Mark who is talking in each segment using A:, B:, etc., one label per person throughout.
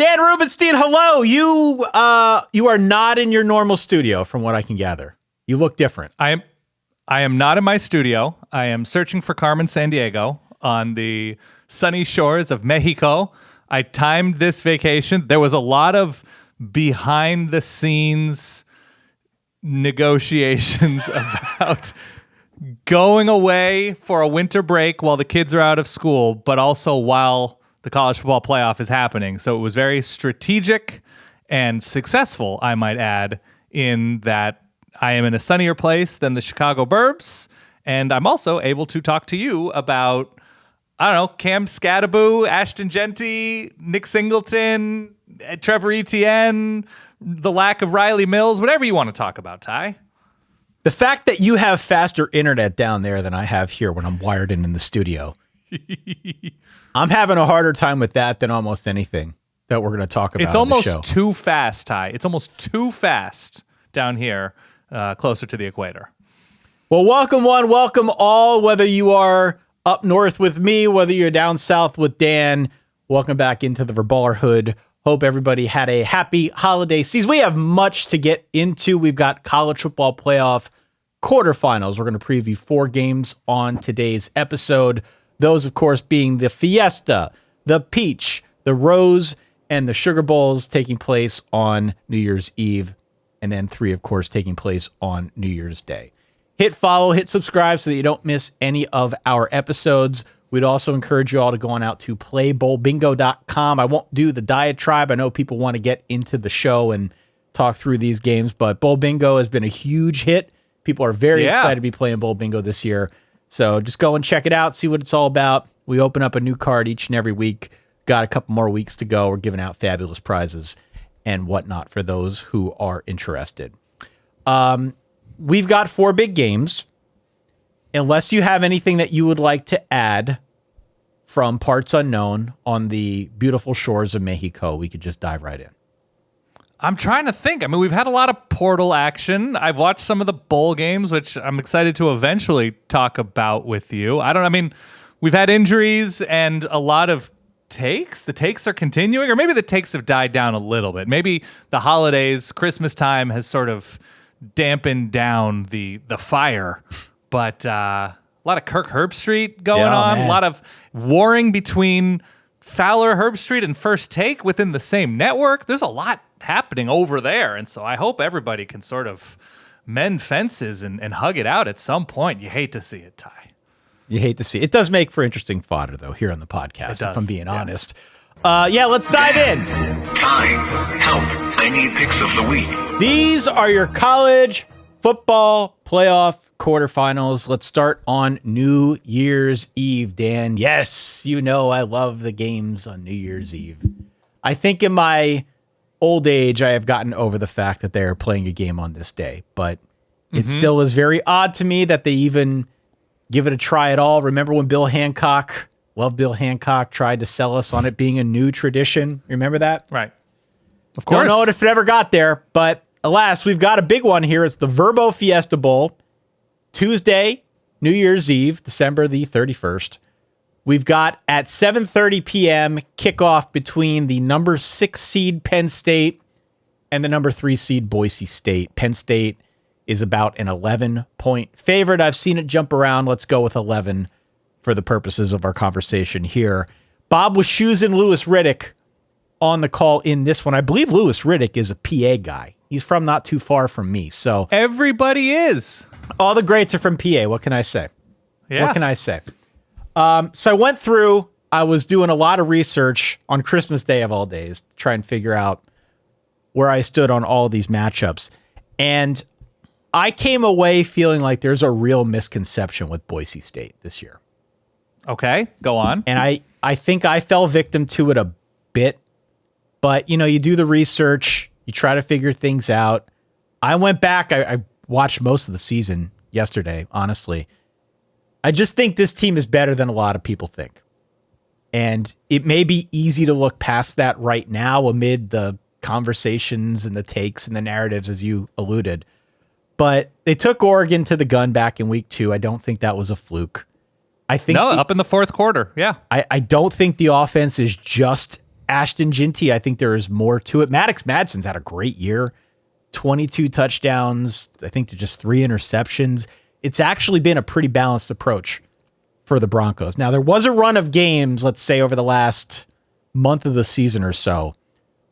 A: Dan Rubenstein, hello. You are not in your normal studio, from what I can gather. You look different.
B: I am not in my studio. I am searching for Carmen Sandiego on the sunny shores of Mexico. I timed this vacation. There was a lot of behind the scenes negotiations about going away for a winter break while the kids are out of school, but also while the college football playoff is happening. So it was very strategic and successful, I might add, in that I am in a sunnier place than the Chicago burbs, and I'm also able to talk to you about, I don't know, Cam Scadaboo, Ashton Genty, Nick Singleton, Trevor Etienne, the lack of Riley Mills, whatever you want to talk about, Ty.
A: The fact that you have faster internet down there than I have here when I'm wired in the studio, I'm having a harder time with that than almost anything that we're going to talk about.
B: It's almost too fast, Ty. It's almost too fast down here, closer to the equator.
A: Well, welcome one, welcome all, whether you are up north with me, whether you're down south with Dan. Welcome back into the Verballerhood. Hope everybody had a happy holiday season. We have much to get into. We've got College Football Playoff Quarterfinals. We're going to preview 4 games on today's episode. Those, of course, being the Fiesta, the Peach, the Rose, and the Sugar Bowls taking place on New Year's Eve. And then 3, of course, taking place on New Year's Day. Hit follow, hit subscribe so that you don't miss any of our episodes. We'd also encourage you all to go on out to playbowlbingo.com. I won't do the diatribe. I know people want to get into the show and talk through these games, but Bowl Bingo has been a huge hit. People are very excited to be playing Bowl Bingo this year. So just go and check it out, see what it's all about. We open up a new card each and every week. Got a couple more weeks to go. We're giving out fabulous prizes and whatnot for those who are interested. We've got 4 big games. Unless you have anything that you would like to add from parts unknown on the beautiful shores of Mexico, we could just dive right in.
B: I'm trying to think. I mean, we've had a lot of portal action. I've watched some of the bowl games, which I'm excited to eventually talk about with you. We've had injuries and a lot of takes. The takes are continuing, or maybe the takes have died down a little bit. Maybe the holidays, Christmas time has sort of dampened down the fire. But a lot of Kirk Herbstreit going on, man. A lot of warring between Fowler, Herbstreit, and First Take within the same network. There's a lot happening over there, and so I hope everybody can sort of mend fences and hug it out at some point. You hate to see it, Ty.
A: You hate to see it. It does make for interesting fodder, though, here on the podcast, if I'm being honest. Let's dive in.
C: Time. Help. I need picks of the week.
A: These are your College Football Playoff Quarterfinals. Let's start on New Year's Eve, Dan. Yes, you know I love the games on New Year's Eve. I think in my old age, I have gotten over the fact that they're playing a game on this day, but it still is very odd to me that they even give it a try at all. Remember when Bill Hancock tried to sell us on it being a new tradition? Remember that?
B: Right. Of course.
A: Don't know if it ever got there, but alas, we've got a big one here. It's the Verbo Fiesta Bowl. Tuesday, New Year's Eve, December the 31st. We've got at 7:30 p.m. kickoff between the number 6 seed Penn State and the number 3 seed Boise State. Penn State is about an 11-point favorite. I've seen it jump around. Let's go with 11 for the purposes of our conversation here. Bob was choosing Louis Riddick on the call in this one. I believe Louis Riddick is a PA guy. He's from not too far from me. So
B: everybody is.
A: All the greats are from PA. What can I say?
B: Yeah.
A: What can I say? So I went through, I was doing a lot of research on Christmas Day of all days to try and figure out where I stood on all these matchups. And I came away feeling like there's a real misconception with Boise State this year.
B: Okay, go on.
A: And I think I fell victim to it a bit. But, you do the research, you try to figure things out. I went back, I watched most of the season yesterday, honestly. I just think this team is better than a lot of people think. And it may be easy to look past that right now amid the conversations and the takes and the narratives, as you alluded. But they took Oregon to the gun back in week 2. I don't think that was a fluke. I think
B: up in the fourth quarter. Yeah.
A: I don't think the offense is just Ashton Ginty, I think there is more to it. Maddox Madsen's had a great year. 22 touchdowns, I think to just 3 interceptions. It's actually been a pretty balanced approach for the Broncos. Now, there was a run of games, let's say over the last month of the season or so,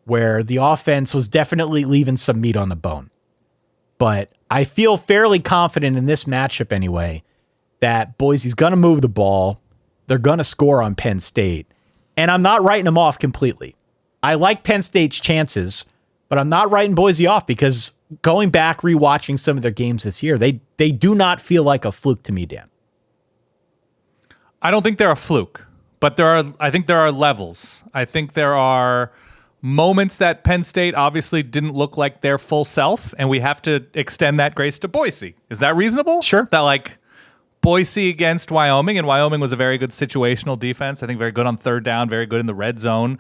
A: where the offense was definitely leaving some meat on the bone. But I feel fairly confident in this matchup anyway that Boise's going to move the ball. They're going to score on Penn State. And I'm not writing them off completely. I like Penn State's chances, but I'm not writing Boise off because going back, rewatching some of their games this year, they do not feel like a fluke to me, Dan.
B: I don't think they're a fluke, but I think there are levels. I think there are moments that Penn State obviously didn't look like their full self, and we have to extend that grace to Boise. Is that reasonable?
A: Sure.
B: That like Boise against Wyoming, and Wyoming was a very good situational defense. I think very good on third down, very good in the red zone.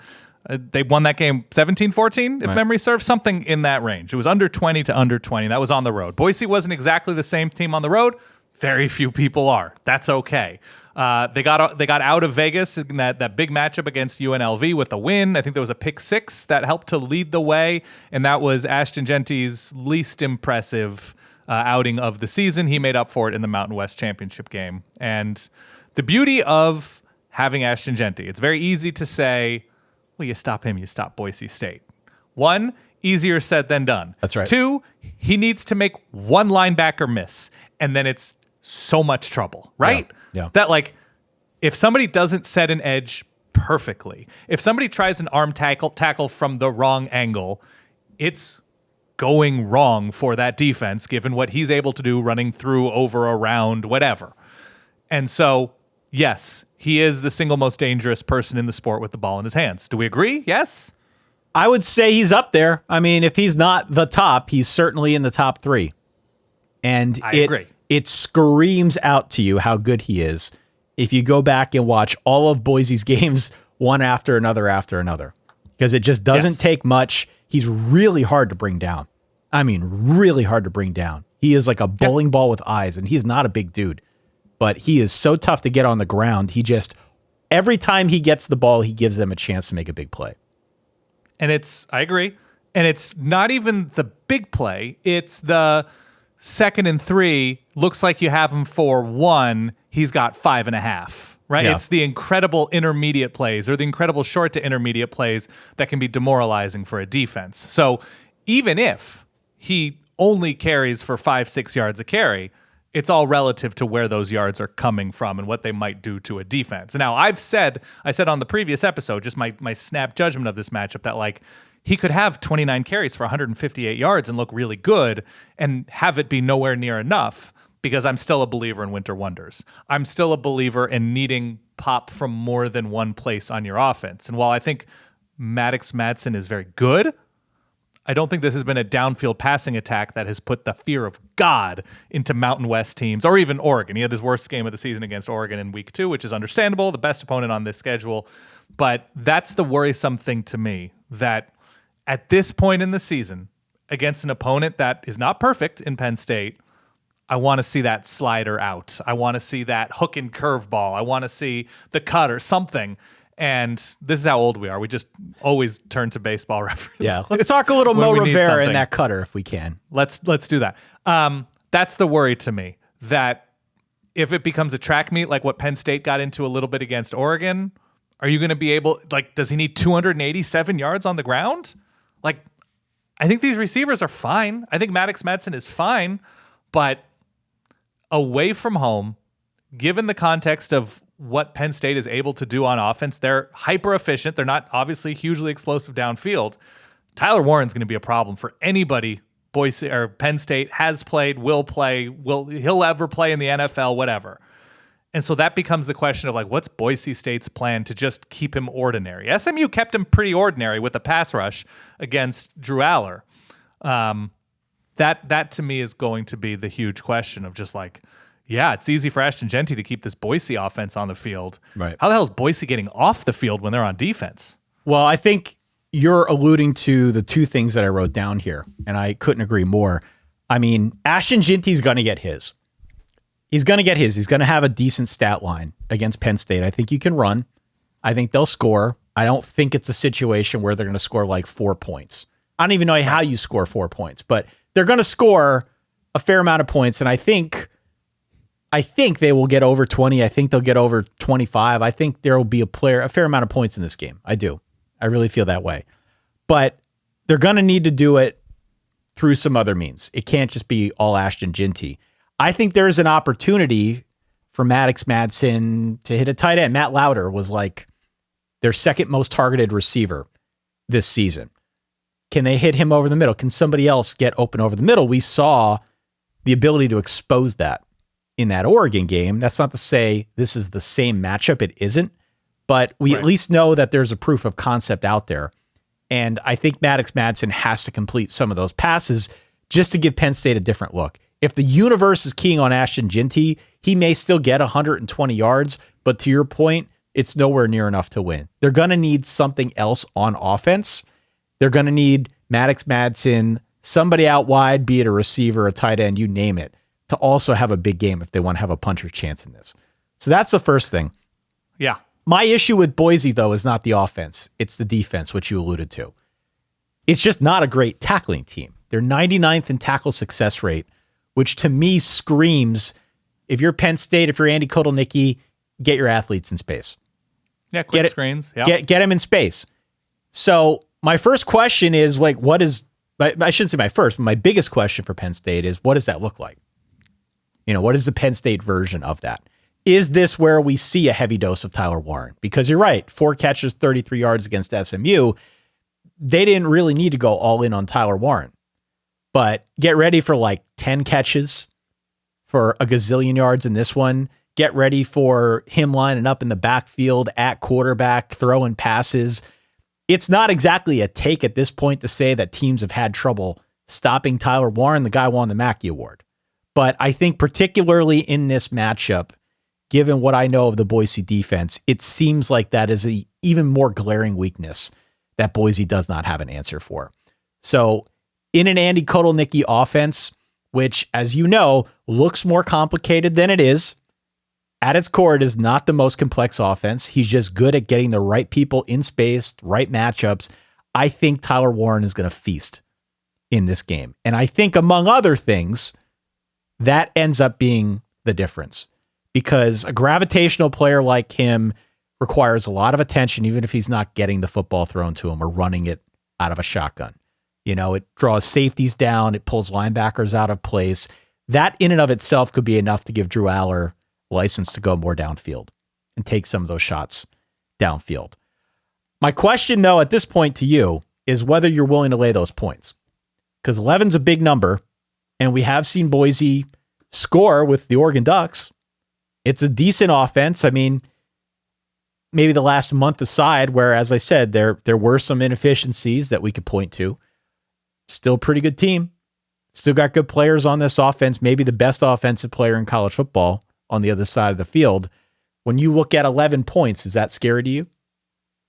B: They won that game 17-14, if memory serves, something in that range. It was under 20 to under 20. That was on the road. Boise wasn't exactly the same team on the road. Very few people are. That's okay. They got out of Vegas in that big matchup against UNLV with a win. I think there was a pick 6 that helped to lead the way, and that was Ashton Genty's least impressive outing of the season. He made up for it in the Mountain West Championship game. And the beauty of having Ashton Genty, it's very easy to say, well, you stop him, you stop Boise State. 1, easier said than done.
A: That's right.
B: 2, he needs to make one linebacker miss, and then it's so much trouble, right?
A: Yeah.
B: That like, if somebody doesn't set an edge perfectly, if somebody tries an arm tackle from the wrong angle, it's going wrong for that defense, given what he's able to do running through, over, around, whatever. And so, yes, he is the single most dangerous person in the sport with the ball in his hands. Do we agree? Yes?
A: I would say he's up there. I mean, if he's not the top, he's certainly in the top 3. And
B: I agree.
A: It screams out to you how good he is if you go back and watch all of Boise's games one after another. Because it just doesn't take much. He's really hard to bring down. I mean, really hard to bring down. He is like a bowling ball with eyes, and he's not a big dude. But he is so tough to get on the ground. Every time he gets the ball, he gives them a chance to make a big play.
B: And I agree. And it's not even the big play. It's the 2nd and 3, looks like you have him for 1. He's got 5.5, right?
A: Yeah.
B: It's the incredible intermediate plays or the incredible short to intermediate plays that can be demoralizing for a defense. So even if he only carries for 5-6 yards a carry, it's all relative to where those yards are coming from and what they might do to a defense. Now, I said on the previous episode, just my snap judgment of this matchup, that like he could have 29 carries for 158 yards and look really good and have it be nowhere near enough, because I'm still a believer in winter wonders. I'm still a believer in needing pop from more than one place on your offense. And while I think Maddox Madsen is very good, I don't think this has been a downfield passing attack that has put the fear of God into Mountain West teams, or even Oregon. He had his worst game of the season against Oregon in week 2, which is understandable, the best opponent on this schedule. But that's the worrisome thing to me, that at this point in the season, against an opponent that is not perfect in Penn State, I want to see that slider out. I want to see that hook and curve ball. I want to see the cut or something. And this is how old we are. We just always turn to baseball reference.
A: Yeah, let's talk a little Mo Rivera and that cutter if we can.
B: Let's do that. That's the worry to me, that if it becomes a track meet like what Penn State got into a little bit against Oregon, are you going to be able, like, does he need 287 yards on the ground? Like, I think these receivers are fine. I think Maddox Madsen is fine, but away from home, given the context of what Penn State is able to do on offense, they're hyper efficient. They're not obviously hugely explosive downfield. Tyler Warren's going to be a problem for anybody Boise or Penn State has played, will play, he'll ever play in the NFL, whatever. And so that becomes the question of, like, what's Boise State's plan to just keep him ordinary? SMU kept him pretty ordinary with a pass rush against Drew Aller. That to me is going to be the huge question of just like, yeah, it's easy for Ashton Genty to keep this Boise offense on the field.
A: Right.
B: How the hell is Boise getting off the field when they're on defense?
A: Well, I think you're alluding to the 2 things that I wrote down here, and I couldn't agree more. I mean, Ashton Genty's going to get his. He's going to get his. He's going to have a decent stat line against Penn State. I think you can run. I think they'll score. I don't think it's a situation where they're going to score like 4 points. I don't even know how you score 4 points, but they're going to score a fair amount of points, and I think they will get over 20. I think they'll get over 25. I think there will be a fair amount of points in this game. I do. I really feel that way. But they're going to need to do it through some other means. It can't just be all Ashton Ginty. I think there's an opportunity for Maddox Madsen to hit a tight end. Matt Lauder was like their second most targeted receiver this season. Can they hit him over the middle? Can somebody else get open over the middle? We saw the ability to expose that in that Oregon game. That's not to say this is the same matchup. It isn't. But we at least know that there's a proof of concept out there. And I think Maddox Madsen has to complete some of those passes just to give Penn State a different look. If the universe is keying on Ashton Ginty, he may still get 120 yards, but to your point, it's nowhere near enough to win. They're going to need something else on offense. They're going to need Maddox Madsen, somebody out wide, be it a receiver, a tight end, you name it, to also have a big game if they want to have a puncher's chance in this. So that's the first thing.
B: Yeah.
A: My issue with Boise, though, is not the offense. It's the defense, which you alluded to. It's just not a great tackling team. They're 99th in tackle success rate, which to me screams, if you're Penn State, if you're Andy Kotelnicki, get your athletes in space.
B: Yeah, quick screens. Yeah.
A: Get them in space. So my first question is, like, I shouldn't say my first, but my biggest question for Penn State is, what does that look like? What is the Penn State version of that? Is this where we see a heavy dose of Tyler Warren? Because you're right, 4 catches, 33 yards against SMU. They didn't really need to go all in on Tyler Warren. But get ready for like 10 catches for a gazillion yards in this one. Get ready for him lining up in the backfield at quarterback, throwing passes. It's not exactly a take at this point to say that teams have had trouble stopping Tyler Warren. The guy won the Mackey Award. But I think particularly in this matchup, given what I know of the Boise defense, it seems like that is an even more glaring weakness that Boise does not have an answer for. So in an Andy Kotelnicki offense, which, as you know, looks more complicated than it is, at its core, it is not the most complex offense. He's just good at getting the right people in space, right matchups. I think Tyler Warren is going to feast in this game. And I think, among other things, that ends up being the difference. Because a gravitational player like him requires a lot of attention, even if he's not getting the football thrown to him or running it out of a shotgun. It draws safeties down. It pulls linebackers out of place. That in and of itself could be enough to give Drew Aller license to go more downfield and take some of those shots downfield. My question, though, at this point to you is whether you're willing to lay those points. Because 11's a big number, and we have seen Boise score with the Oregon Ducks. It's a decent offense. I mean, maybe the last month aside, where, as I said, there were some inefficiencies that we could point to. Still a pretty good team. Still got good players on this offense. Maybe the best offensive player in college football on the other side of the field. When you look at 11 points, is that scary to you?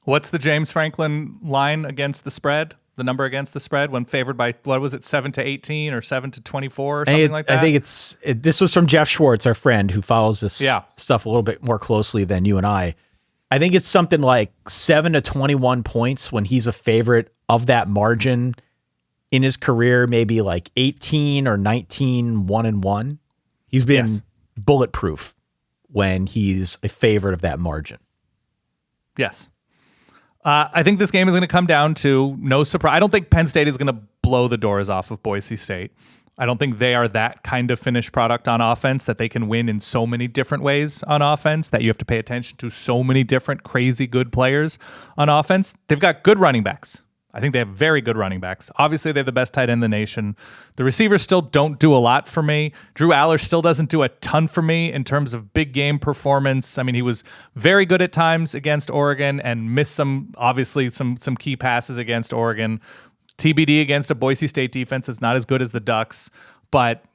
B: What's the James Franklin line against the spread? The number against the spread when favored by, 7-18 or 7-24 or something like that?
A: I think this was from Jeff Schwartz, our friend who follows this stuff a little bit more closely than you and I. I think it's something like 7-21 points when he's a favorite of that margin in his career, maybe like 18 or 19, 1-1. He's been bulletproof when he's a favorite of that margin.
B: Yes. I think this game is going to come down to no surprise. I don't think Penn State is going to blow the doors off of Boise State. I don't think they are that kind of finished product on offense that they can win in so many different ways on offense that you have to pay attention to so many different crazy good players on offense. They've got good running backs. I think they have very good running backs. Obviously, they have the best tight end in the nation. The receivers still don't do a lot for me. Drew Aller still doesn't do a ton for me in terms of big game performance. I mean, he was very good at times against Oregon and missed some key passes against Oregon. TBD against a Boise State defense is not as good as the Ducks, but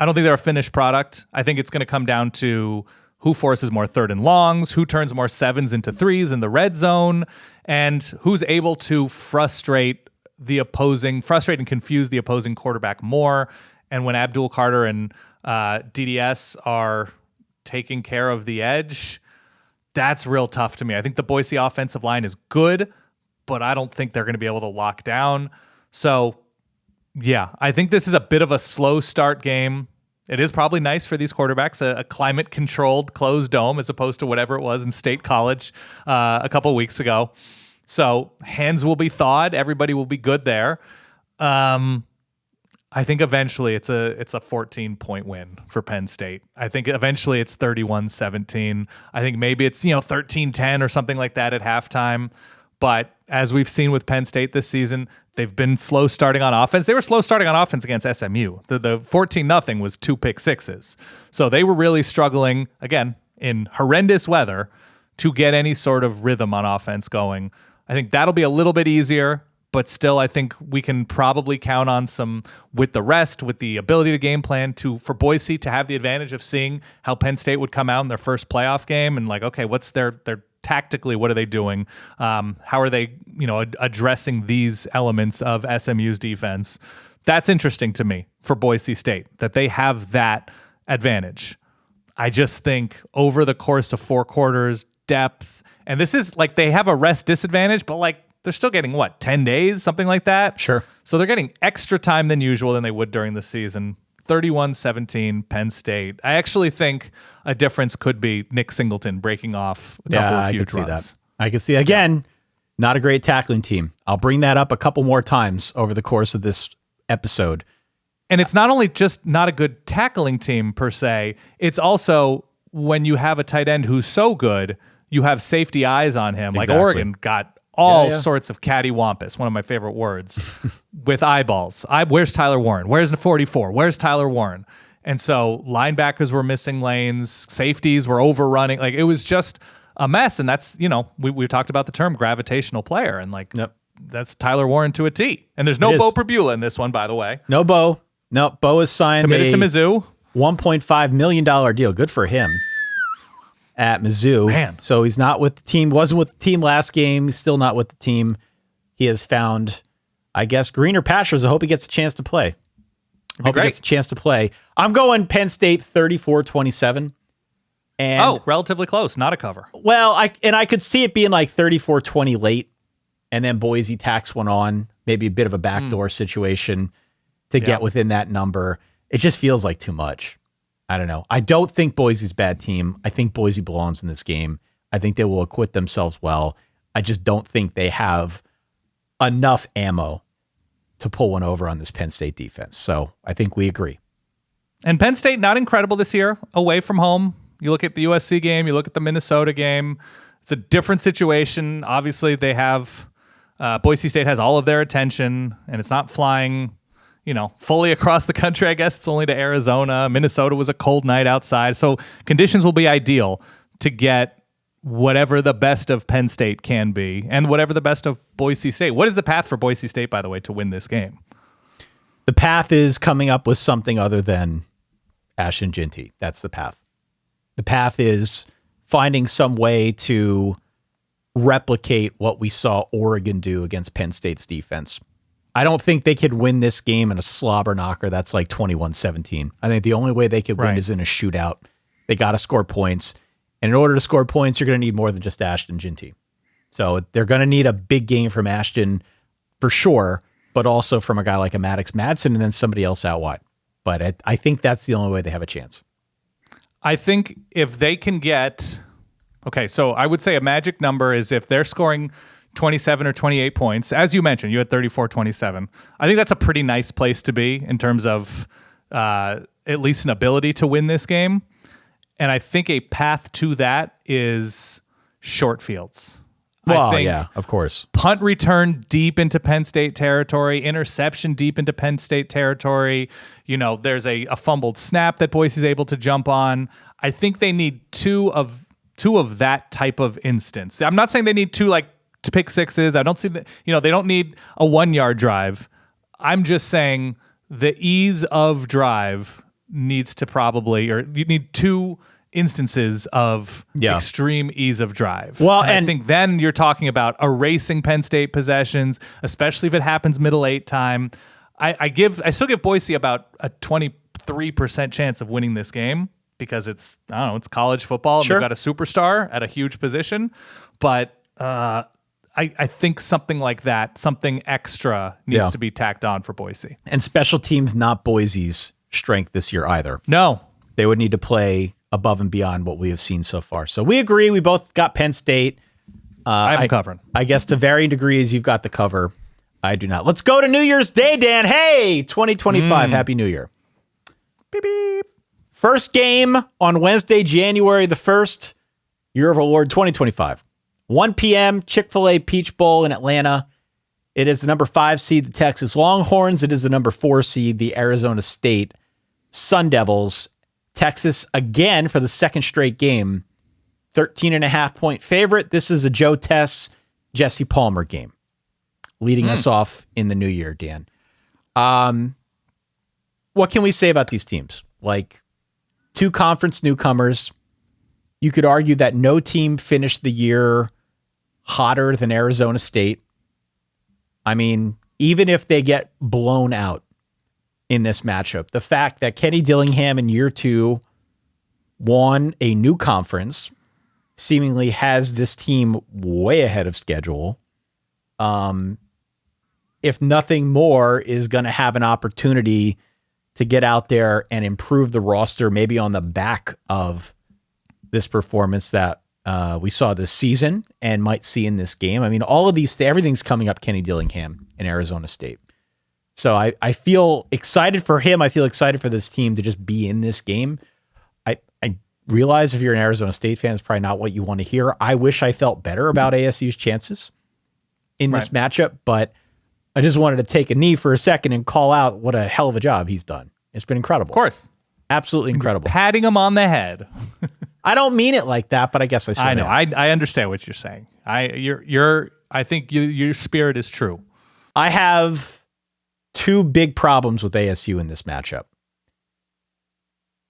B: I don't think they're a finished product. I think it's going to come down to who forces more 3rd and longs, who turns more 7s into 3s in the red zone, and who's able to frustrate and confuse the opposing quarterback more. And when Abdul Carter and DDS are taking care of the edge, That's real tough to me. I think the Boise offensive line is good, but I don't think they're going to be able to lock down. So, yeah, I think this is a bit of a slow start game. It is probably nice for these quarterbacks, a climate-controlled closed dome as opposed to whatever it was in State College a couple weeks ago. So hands will be thawed. Everybody will be good there. I think eventually it's a 14-point win for Penn State. I think eventually it's 31-17. I think maybe it's 13-10 or something like that at halftime. But as we've seen with Penn State this season, they've been slow starting on offense. They were slow starting on offense against SMU. The 14-0 was 2 pick sixes. So they were really struggling, again, in horrendous weather to get any sort of rhythm on offense going. I think that'll be a little bit easier, but still I think we can probably count on some with the rest, with the ability to game plan for Boise to have the advantage of seeing how Penn State would come out in their first playoff game and like, okay, what's their tactically, what are they doing? How are they, addressing these elements of SMU's defense? That's interesting to me for Boise State, that they have that advantage. I just think over the course of 4 quarters, depth, and this is like they have a rest disadvantage, but like they're still getting 10 days, something like that?
A: Sure.
B: So they're getting extra time than usual than they would during the season. 31-17 Penn State. I actually think a difference could be Nick Singleton breaking off a couple of huge runs.
A: That. I can see again, not a great tackling team. I'll bring that up a couple more times over the course of this episode.
B: And it's not only just not a good tackling team per se, it's also when you have a tight end who's so good, you have safety eyes on him.
A: Exactly.
B: Like Oregon got all sorts of cattywampus, one of my favorite words, with eyeballs. Where's Tyler Warren? Where's the 44? Where's Tyler Warren? And so linebackers were missing lanes, safeties were overrunning. Like it was just a mess. And that's, we've talked about the term gravitational player, and like that's Tyler Warren to a T. And there's no Bo Prabula in this one, by the way.
A: No Bo. No, Bo is signed
B: committed to Mizzou.
A: $1.5 million deal. Good for him. At Mizzou.
B: Man.
A: So he's not with the team, wasn't with the team last game, he's still not with the team. He has found, I guess, greener pastures. I hope he gets a chance to play. He gets a chance to play. I'm going Penn State 34-27. And
B: relatively close, not a cover.
A: Well, I could see it being like 34-20 late, and then Boise tacks one on, maybe a bit of a backdoor situation to get within that number. It just feels like too much. I don't know. I don't think Boise's a bad team. I think Boise belongs in this game. I think they will acquit themselves well. I just don't think they have enough ammo to pull one over on this Penn State defense. So I think we agree.
B: And Penn State, not incredible this year, away from home. You look at the USC game, you look at the Minnesota game. It's a different situation. Obviously, they have Boise State has all of their attention, and it's not flying fully across the country. I guess it's only to Arizona. Minnesota was a cold night outside. So conditions will be ideal to get whatever the best of Penn State can be and whatever the best of Boise State. What is the path for Boise State, by the way, to win this game?
A: The path is coming up with something other than Ashton Ginty. That's the path. The path is finding some way to replicate what we saw Oregon do against Penn State's defense. I don't think they could win this game in a slobber knocker that's like 21-17. I think the only way they could win is in a shootout. They got to score points. And in order to score points, you're going to need more than just Ashton Ginty. So they're going to need a big game from Ashton for sure, but also from a guy like a Maddox Madsen and then somebody else out wide. But I think that's the only way they have a chance.
B: I think if they can get... Okay, so I would say a magic number is if they're scoring 27 or 28 points. As you mentioned, you had 34-27. I think that's a pretty nice place to be in terms of at least an ability to win this game. And I think a path to that is short fields.
A: Well,
B: I think
A: yeah, of course.
B: Punt return deep into Penn State territory, interception deep into Penn State territory. There's a fumbled snap that Boise's able to jump on. I think they need two of that type of instance. I'm not saying they need two to pick sixes. I don't see that, they don't need a 1-yard drive. I'm just saying the ease of drive needs to you need 2 instances of extreme ease of drive. Well, and I think then you're talking about erasing Penn State possessions, especially if it happens middle 8 time. I still give Boise about a 23% chance of winning this game. because it's college football.
A: Sure.
B: And they've got a superstar at a huge position, but I think something like that, something extra needs to be tacked on for Boise.
A: And special teams, not Boise's strength this year either.
B: No.
A: They would need to play above and beyond what we have seen so far. So we agree. We both got Penn State.
B: I am covering.
A: I guess to varying degrees, you've got the cover. I do not. Let's go to New Year's Day, Dan. Hey, 2025. Happy New Year.
B: Beep, beep.
A: First game on Wednesday, January the 1st, Year of our Lord 2025. 1 p.m., Chick-fil-A Peach Bowl in Atlanta. It is the number 5 seed, the Texas Longhorns. It is the number 4 seed, the Arizona State Sun Devils. Texas, again, for the second straight game, 13.5-point favorite. This is a Joe Tess, Jesse Palmer game, leading us off in the new year, Dan. What can we say about these teams? Like, 2 conference newcomers. You could argue that no team finished the year hotter than Arizona State. I mean, even if they get blown out in this matchup, the fact that Kenny Dillingham in year 2 won a new conference seemingly has this team way ahead of schedule. If nothing more, is going to have an opportunity to get out there and improve the roster, maybe on the back of this performance that we saw this season and might see in this game. I mean, all of these, everything's coming up Kenny Dillingham in Arizona State. So I feel excited for him. I feel excited for this team to just be in this game. I realize if you're an Arizona State fan, it's probably not what you want to hear. I wish I felt better about ASU's chances in this matchup, but I just wanted to take a knee for a second and call out what a hell of a job he's done. It's been incredible.
B: Of course.
A: Absolutely incredible.
B: Patting him on the head.
A: I don't mean it like that, but I guess I sort
B: I
A: of
B: know.
A: am.
B: I understand what you're saying. I think your spirit is true.
A: I have 2 big problems with ASU in this matchup.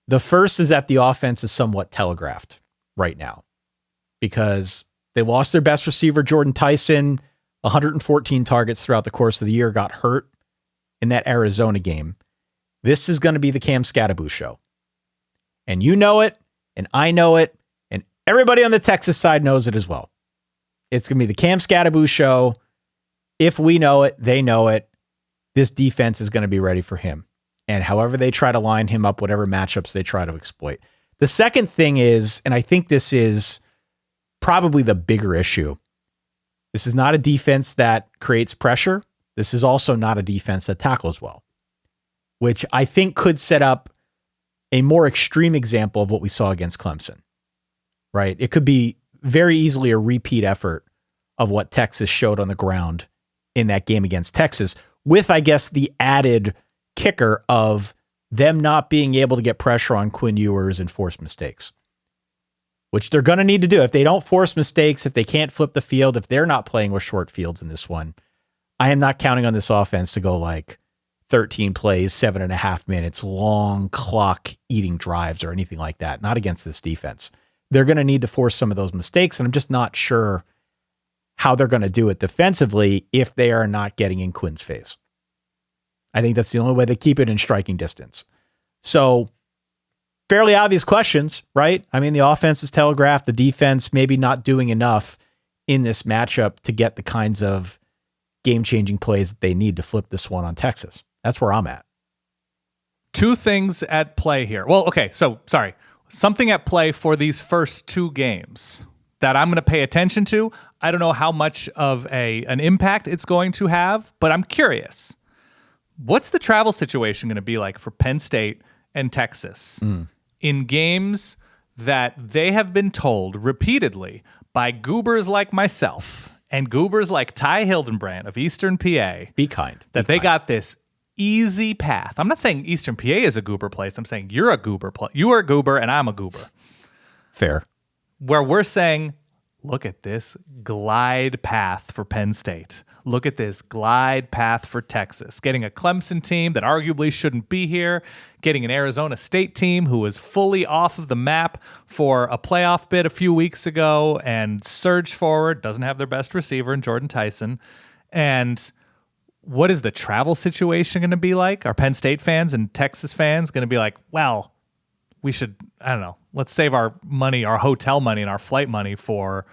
A: The first is that the offense is somewhat telegraphed right now because they lost their best receiver, Jordan Tyson, 114 targets throughout the course of the year, got hurt in that Arizona game. This is going to be the Cam Scattaboo show. And you know it, and I know it, and everybody on the Texas side knows it as well. It's going to be the Cam Scattaboo show. If we know it, they know it. This defense is going to be ready for him. And however they try to line him up, whatever matchups they try to exploit. The second thing is, and I think this is probably the bigger issue, this is not a defense that creates pressure. This is also not a defense that tackles well, which I think could set up a more extreme example of what we saw against Clemson, right? It could be very easily a repeat effort of what Texas showed on the ground in that game against Texas, with, I guess, the added kicker of them not being able to get pressure on Quinn Ewers and force mistakes, which they're going to need to do. If they don't force mistakes, if they can't flip the field, if they're not playing with short fields in this one, I am not counting on this offense to go like 13 plays, 7.5 minutes, long clock eating drives or anything like that. Not against this defense. They're going to need to force some of those mistakes, and I'm just not sure how they're going to do it defensively if they are not getting in Quinn's face. I think that's the only way they keep it in striking distance. So, fairly obvious questions, right? I mean, the offense is telegraphed, the defense maybe not doing enough in this matchup to get the kinds of game-changing plays that they need to flip this one on Texas. That's where I'm at.
B: 2 things at play here. Well, okay, so sorry. Something at play for these first 2 games that I'm going to pay attention to. I don't know how much of an impact it's going to have, but I'm curious. What's the travel situation going to be like for Penn State and Texas in games that they have been told repeatedly by goobers like myself and goobers like Ty Hildenbrand of Eastern PA
A: Be kind.
B: that they got this easy path. I'm not saying Eastern PA is a goober place. I'm saying you're a goober place. You are a goober and I'm a goober.
A: Fair.
B: Where we're saying, look at this glide path for Penn State. Look at this glide path for Texas. Getting a Clemson team that arguably shouldn't be here. Getting an Arizona State team who was fully off of the map for a playoff bid a few weeks ago and surged forward. Doesn't have their best receiver in Jordan Tyson. And what is the travel situation going to be like? Are Penn State fans and Texas fans going to be like, well, we should, I don't know, let's save our money, our hotel money and our flight money for,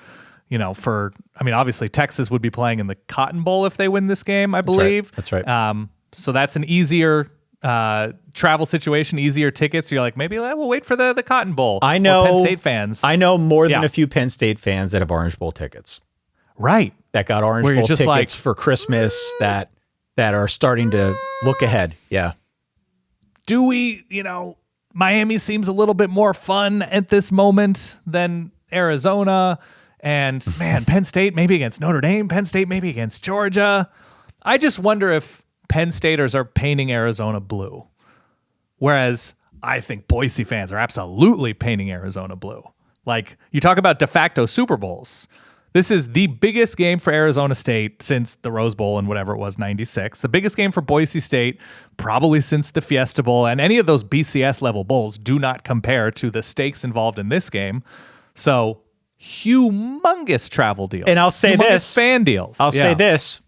B: obviously Texas would be playing in the Cotton Bowl if they win this game, I believe.
A: That's right.
B: So that's an easier travel situation, easier tickets. So you're like, maybe we'll wait for the Cotton Bowl.
A: I know
B: Penn State fans.
A: I know more than a few Penn State fans that have Orange Bowl tickets.
B: Right.
A: That got Orange Bowl tickets for Christmas that are starting to look ahead. Yeah.
B: Do we, Miami seems a little bit more fun at this moment than Arizona. And man, Penn State maybe against Notre Dame, Penn State maybe against Georgia. I just wonder if Penn Staters are painting Arizona blue. Whereas I think Boise fans are absolutely painting Arizona blue. Like, you talk about de facto Super Bowls. This is the biggest game for Arizona State since the Rose Bowl and whatever it was, 96. The biggest game for Boise State probably since the Fiesta Bowl. And any of those BCS level bowls do not compare to the stakes involved in this game. So humongous travel deals.
A: And I'll say this.
B: Fan deals.
A: I'll say this.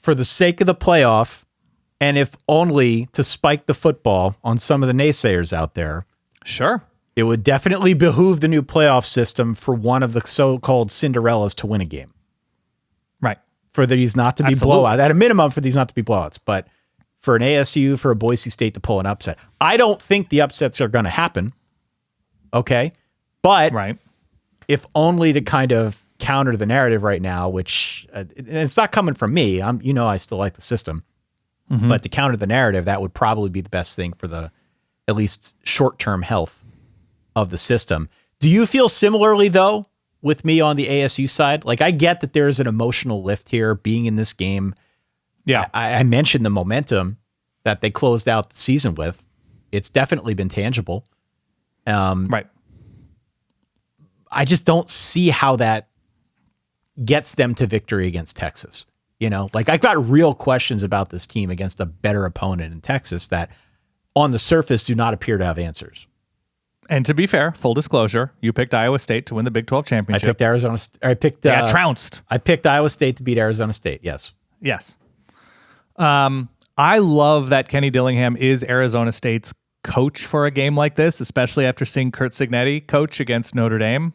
A: For the sake of the playoff, and if only to spike the football on some of the naysayers out there.
B: Sure.
A: It would definitely behoove the new playoff system for one of the so-called Cinderellas to win a game.
B: Right.
A: For these not to be blowouts. At a minimum, for these not to be blowouts. But for an ASU, for a Boise State to pull an upset. I don't think the upsets are going to happen. Okay? But if only to kind of counter the narrative right now, which and it's not coming from me. I still like the system. Mm-hmm. But to counter the narrative, that would probably be the best thing for the at least short-term health of the system. Do you feel similarly, though, with me on the ASU side? Like, I get that there's an emotional lift here being in this game.
B: Yeah.
A: I mentioned the momentum that they closed out the season with. It's definitely been tangible.
B: Right.
A: I just don't see how that gets them to victory against Texas. I've got real questions about this team against a better opponent in Texas that on the surface do not appear to have answers.
B: And to be fair, full disclosure, you picked Iowa State to win the Big 12 championship.
A: I picked Arizona.
B: Trounced.
A: I picked Iowa State to beat Arizona State. Yes.
B: Yes. I love that Kenny Dillingham is Arizona State's coach for a game like this, especially after seeing Curt Cignetti coach against Notre Dame.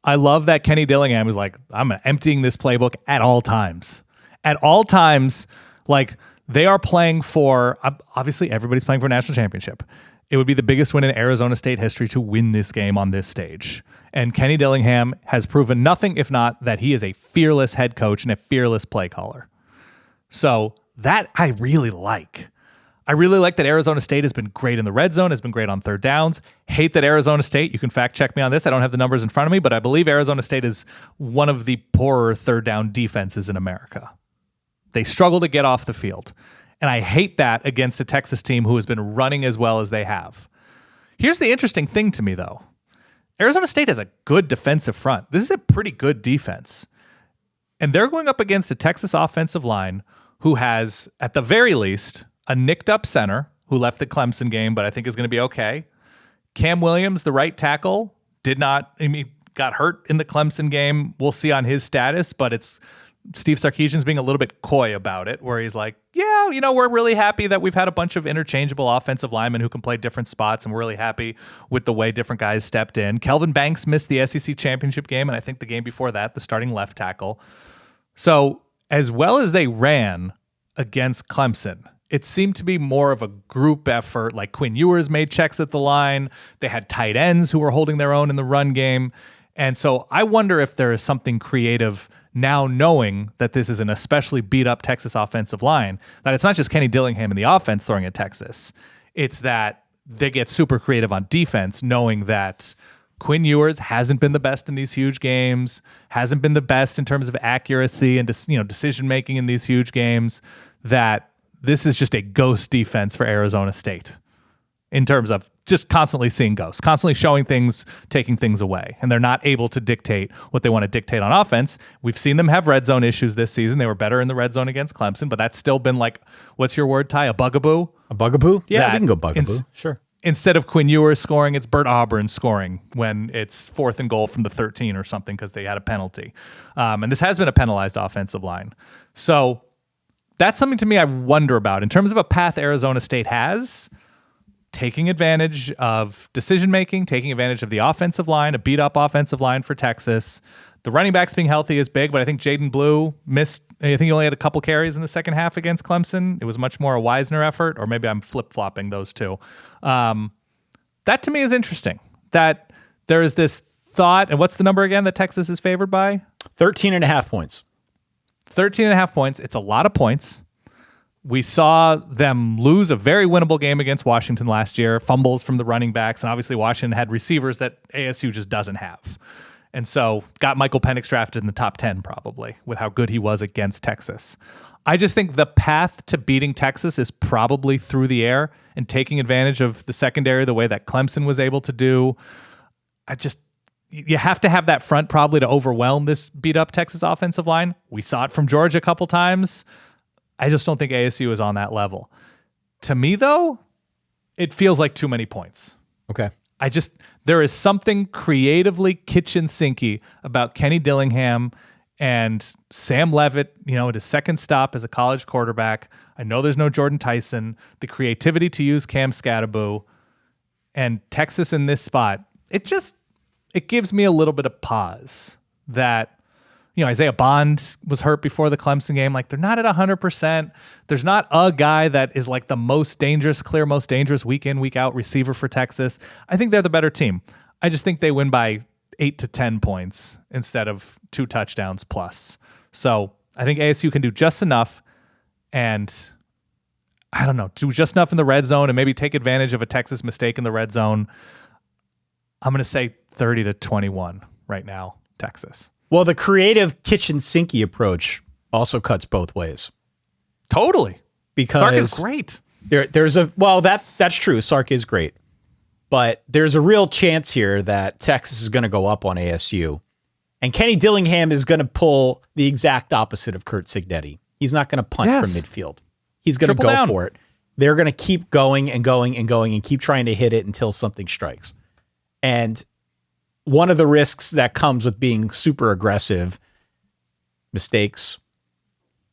B: I love that Kenny Dillingham is like, I'm emptying this playbook at all times. At all times, like, they are playing for, obviously everybody's playing for a national championship. It would be the biggest win in Arizona State history to win this game on this stage. And Kenny Dillingham has proven nothing if not that he is a fearless head coach and a fearless play caller. So that I really like. I really like that Arizona State has been great in the red zone, has been great on third downs. Hate that Arizona State, you can fact check me on this, I don't have the numbers in front of me, but I believe Arizona State is one of the poorer third down defenses in America. They struggle to get off the field. And I hate that against a Texas team who has been running as well as they have. Here's the interesting thing to me, though. Arizona State has a good defensive front. This is a pretty good defense. And they're going up against a Texas offensive line who has, at the very least, a nicked-up center who left the Clemson game, but I think is going to be okay. Cam Williams, the right tackle, got hurt in the Clemson game. We'll see on his status, but it's Steve Sarkisian's being a little bit coy about it, where he's like, yeah, we're really happy that we've had a bunch of interchangeable offensive linemen who can play different spots, and we're really happy with the way different guys stepped in. Kelvin Banks missed the SEC championship game, and I think the game before that, the starting left tackle. So as well as they ran against Clemson, it seemed to be more of a group effort. Like, Quinn Ewers made checks at the line. They had tight ends who were holding their own in the run game. And so I wonder if there is something creative now, knowing that this is an especially beat up Texas offensive line, that it's not just Kenny Dillingham in the offense throwing at Texas. It's that they get super creative on defense, knowing that Quinn Ewers hasn't been the best in these huge games, hasn't been the best in terms of accuracy and decision making in these huge games, that this is just a ghost defense for Arizona State in terms of just constantly seeing ghosts, constantly showing things, taking things away. And they're not able to dictate what they want to dictate on offense. We've seen them have red zone issues this season. They were better in the red zone against Clemson, but that's still been like, what's your word, Ty? A bugaboo?
A: A bugaboo? Yeah, we can go bugaboo. Sure.
B: Instead of Quinn Ewers scoring, it's Bert Auburn scoring when it's 4th and goal from the 13 or something because they had a penalty. And this has been a penalized offensive line. So that's something to me I wonder about. In terms of a path Arizona State has, taking advantage of decision-making, taking advantage of the offensive line, a beat-up offensive line for Texas. The running backs being healthy is big, but I think Jaden Blue missed. I think he only had a couple carries in the second half against Clemson. It was much more a Wisner effort, or maybe I'm flip-flopping those two. That to me is interesting, that there is this thought, and what's the number again that Texas is favored by?
A: 13.5 points.
B: 13.5 points. It's a lot of points. We saw them lose a very winnable game against Washington last year, fumbles from the running backs, and obviously Washington had receivers that ASU just doesn't have. And so got Michael Penix drafted in the top 10 probably with how good he was against Texas. I just think the path to beating Texas is probably through the air and taking advantage of the secondary the way that Clemson was able to do. You have to have that front probably to overwhelm this beat-up Texas offensive line. We saw it from Georgia a couple times. I just don't think ASU is on that level. To me, though, it feels like too many points.
A: Okay.
B: There is something creatively kitchen sinky about Kenny Dillingham and Sam Leavitt, at his second stop as a college quarterback. I know there's no Jordan Tyson. The creativity to use Cam Scatterbo and Texas in this spot, it gives me a little bit of pause that, Isaiah Bond was hurt before the Clemson game. Like, they're not at 100%. There's not a guy that is like the most dangerous week in, week out receiver for Texas. I think they're the better team. I just think they win by 8 to 10 points instead of 2 touchdowns plus. So I think ASU can do just enough and, I don't know, do just enough in the red zone and maybe take advantage of a Texas mistake in the red zone. I'm going to say 30 to 21 right now, Texas.
A: Well, the creative kitchen sinky approach also cuts both ways.
B: Totally.
A: Because
B: Sark is great.
A: That's true. Sark is great. But there's a real chance here that Texas is going to go up on ASU. And Kenny Dillingham is going to pull the exact opposite of Kurt Signetti. He's not going to punt from midfield. He's going to go for it. They're going to keep going and going and going and keep trying to hit it until something strikes. And one of the risks that comes with being super aggressive, mistakes,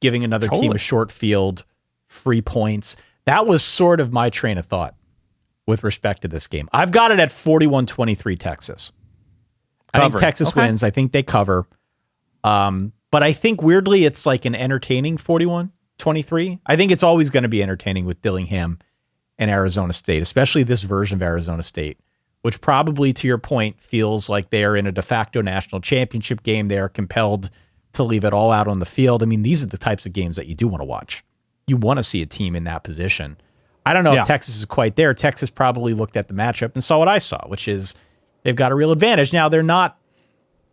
A: giving another team a short field, free points. That was sort of my train of thought with respect to this game. I've got it at 41-23 Texas. I think Texas wins. I think they cover. But I think weirdly it's like an entertaining 41-23. I think it's always going to be entertaining with Dillingham and Arizona State, especially this version of Arizona State, which probably, to your point, feels like they are in a de facto national championship game. They are compelled to leave it all out on the field. I mean, these are the types of games that you do want to watch. You want to see a team in that position. I don't know if Texas is quite there. Texas probably looked at the matchup and saw what I saw, which is they've got a real advantage. Now, they're not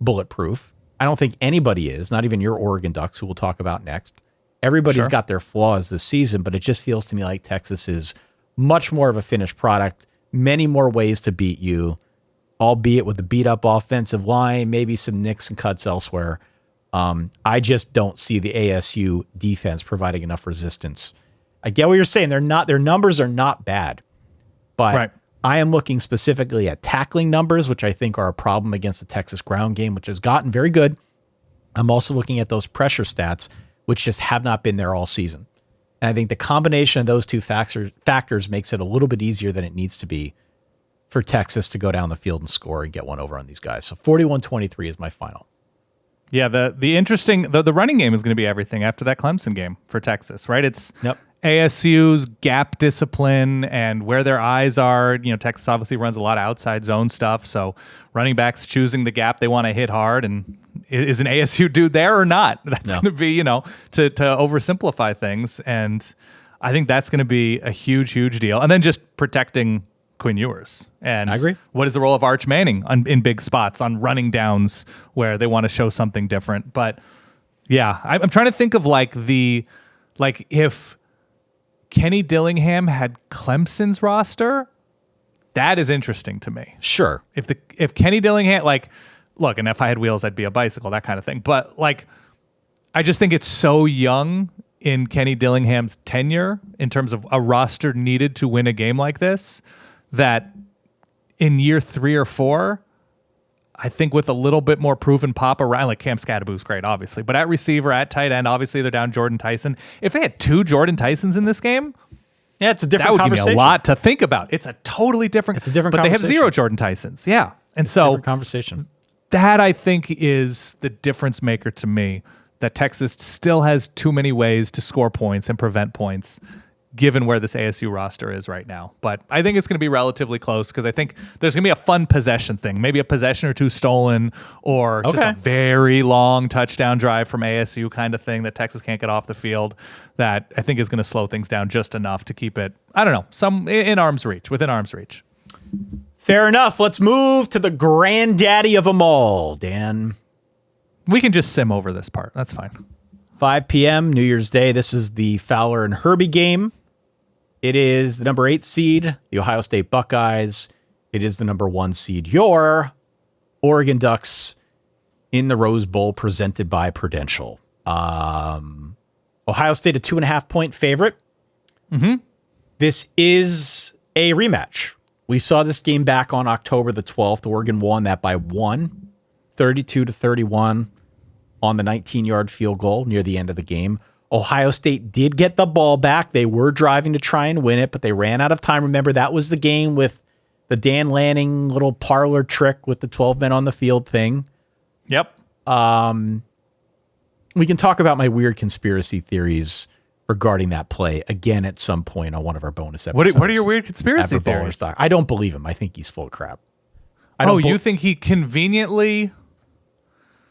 A: bulletproof. I don't think anybody is, not even your Oregon Ducks, who we'll talk about next. Everybody's got their flaws this season, but it just feels to me like Texas is much more of a finished product. Many more ways to beat you, albeit with a beat-up offensive line, maybe some nicks and cuts elsewhere. I just don't see the ASU defense providing enough resistance. I get what you're saying. Their numbers are not bad, but I am looking specifically at tackling numbers, which I think are a problem against the Texas ground game, which has gotten very good. I'm also looking at those pressure stats, which just have not been there all season. And I think the combination of those two factors makes it a little bit easier than it needs to be for Texas to go down the field and score and get one over on these guys. So 41-23 is my final.
B: Yeah, the running game is going to be everything after that Clemson game for Texas, right? It's ASU's gap discipline and where their eyes are. Texas obviously runs a lot of outside zone stuff, so running backs choosing the gap they want to hit hard, and is an ASU dude there or not? That's going to be, to oversimplify things, and I think that's going to be a huge, huge deal. And then just protecting Quinn Ewers. And
A: I agree. What
B: is the role of Arch Manning in big spots on running downs where they want to show something different? But yeah, I'm trying to think of if Kenny Dillingham had Clemson's roster, that is interesting to me.
A: Sure.
B: If Kenny Dillingham, look, and if I had wheels, I'd be a bicycle, that kind of thing. But I just think it's so young in Kenny Dillingham's tenure in terms of a roster needed to win a game like this, that in year 3 or 4, I think with a little bit more proven pop around, like Cam Scatterbo's great, obviously, but at receiver, at tight end, obviously they're down Jordan Tyson. If they had 2 Jordan Tysons in this game,
A: Yeah, it's a different
B: that would
A: conversation.
B: give me a lot to think about. It's a totally different.
A: It's a different
B: but they have
A: conversation.
B: 0 Jordan Tysons. Yeah, and so
A: Different conversation.
B: that I think is the difference maker to me. That Texas still has too many ways to score points and prevent points, given where this ASU roster is right now. But I think it's going to be relatively close because I think there's going to be a fun possession thing, maybe a possession or two stolen, or just a very long touchdown drive from ASU kind of thing that Texas can't get off the field. That I think is going to slow things down just enough to keep it, I don't know, some in arm's reach, within arm's reach.
A: Fair enough. Let's move to the granddaddy of them all, Dan.
B: We can just sim over this part. That's fine.
A: 5 p.m. New Year's Day. This is the Fowler and Herbie game. It is the number 8 seed, the Ohio State Buckeyes. It is the number 1 seed, your Oregon Ducks, in the Rose Bowl presented by Prudential. Ohio State, a 2.5-point favorite.
B: Mm-hmm.
A: This is a rematch. We saw this game back on October the 12th. Oregon won that by 1, 32-31 on the 19-yard field goal near the end of the game. Ohio State did get the ball back. They were driving to try and win it, but they ran out of time. Remember, that was the game with the Dan Lanning little parlor trick with the 12 men on the field thing.
B: Yep.
A: We can talk about my weird conspiracy theories regarding that play again at some point on one of our bonus episodes.
B: What are your weird conspiracy theories?
A: I don't believe him. I think he's full of crap.
B: You think he conveniently...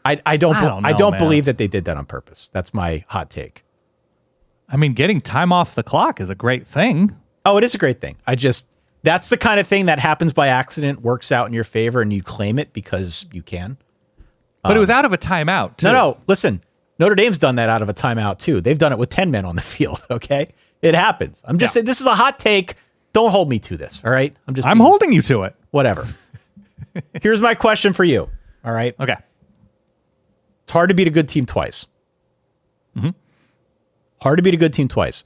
A: I don't
B: man.
A: believe that they did that on purpose. That's my hot take.
B: I mean, getting time off the clock is a great thing.
A: Oh, it is a great thing. That's the kind of thing that happens by accident, works out in your favor, and you claim it because you can.
B: But it was out of a timeout, too.
A: No, listen. Notre Dame's done that out of a timeout, too. They've done it with 10 men on the field, okay? It happens. I'm just saying, this is a hot take. Don't hold me to this, all right?
B: I'm holding you to it.
A: Whatever. Here's my question for you, all right?
B: Okay.
A: It's hard to beat a good team twice.
B: Mm-hmm.
A: Hard to beat a good team twice.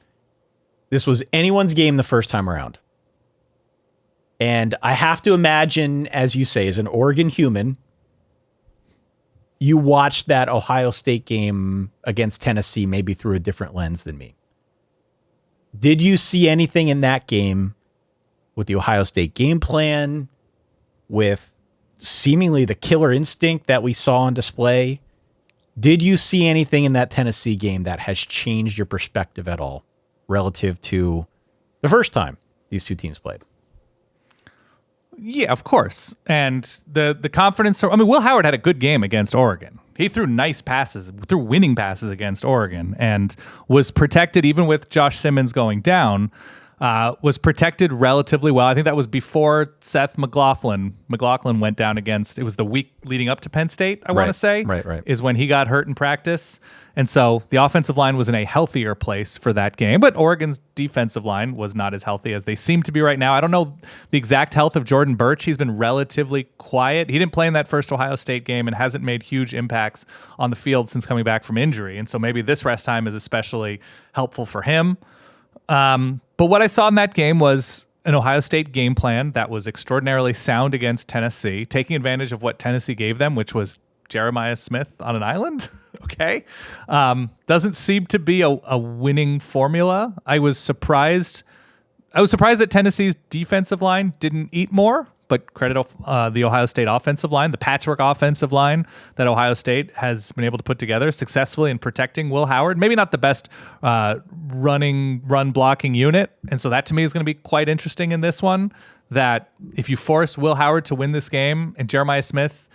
A: This was anyone's game the first time around. And I have to imagine, as you say, as an Oregon human, you watched that Ohio State game against Tennessee maybe through a different lens than me. Did you see anything in that game with the Ohio State game plan, with seemingly the killer instinct that we saw on display? Did you see anything in that Tennessee game that has changed your perspective at all relative to the first time these two teams played?
B: Yeah, of course. And the confidence... Will Howard had a good game against Oregon. He threw nice passes, threw winning passes against Oregon, and was protected even with Josh Simmons going down. Was protected relatively well. I think that was before Seth McLaughlin. McLaughlin went down against... It was the week leading up to Penn State, I want to say.
A: Right.
B: Is when he got hurt in practice. And so the offensive line was in a healthier place for that game, but Oregon's defensive line was not as healthy as they seem to be right now. I don't know the exact health of Jordan Birch. He's been relatively quiet. He didn't play in that first Ohio State game and hasn't made huge impacts on the field since coming back from injury. And so maybe this rest time is especially helpful for him. But what I saw in that game was an Ohio State game plan that was extraordinarily sound against Tennessee, taking advantage of what Tennessee gave them, which was Jeremiah Smith on an island. Okay. Doesn't seem to be a winning formula. I was surprised that Tennessee's defensive line didn't eat more, but credit the Ohio State offensive line, the patchwork offensive line that Ohio State has been able to put together successfully in protecting Will Howard. Maybe not the best run blocking unit. And so that to me is going to be quite interesting in this one, that if you force Will Howard to win this game and Jeremiah Smith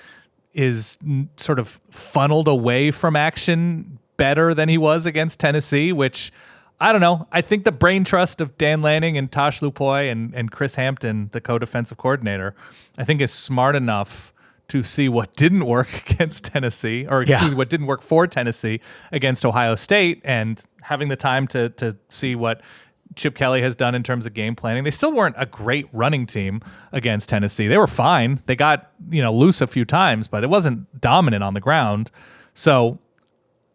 B: is sort of funneled away from action better than he was against Tennessee, which I don't know. I think the brain trust of Dan Lanning and Tosh Lupoy and Chris Hampton, the co-defensive coordinator, I think is smart enough to see what didn't work against Tennessee, or excuse me, what didn't work for Tennessee against Ohio State, and having the time to see what Chip Kelly has done in terms of game planning. They still weren't a great running team against Tennessee. They were fine. They got, loose a few times, but it wasn't dominant on the ground. So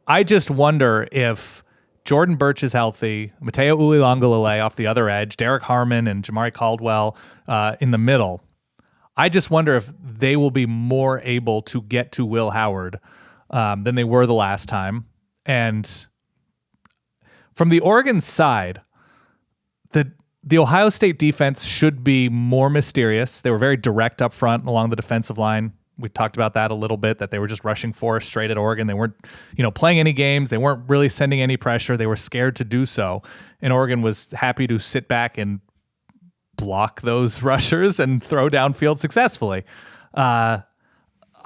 B: I just wonder if Jordan Birch is healthy, Mateo Uiagalelei off the other edge, Derek Harmon and Jamari Caldwell in the middle. I just wonder if they will be more able to get to Will Howard than they were the last time. And from the Oregon side, the Ohio State defense should be more mysterious. They were very direct up front along the defensive line. We talked about that a little bit, that they were just rushing force straight at Oregon. They weren't, playing any games. They weren't really sending any pressure. They were scared to do so. And Oregon was happy to sit back and block those rushers and throw downfield successfully. I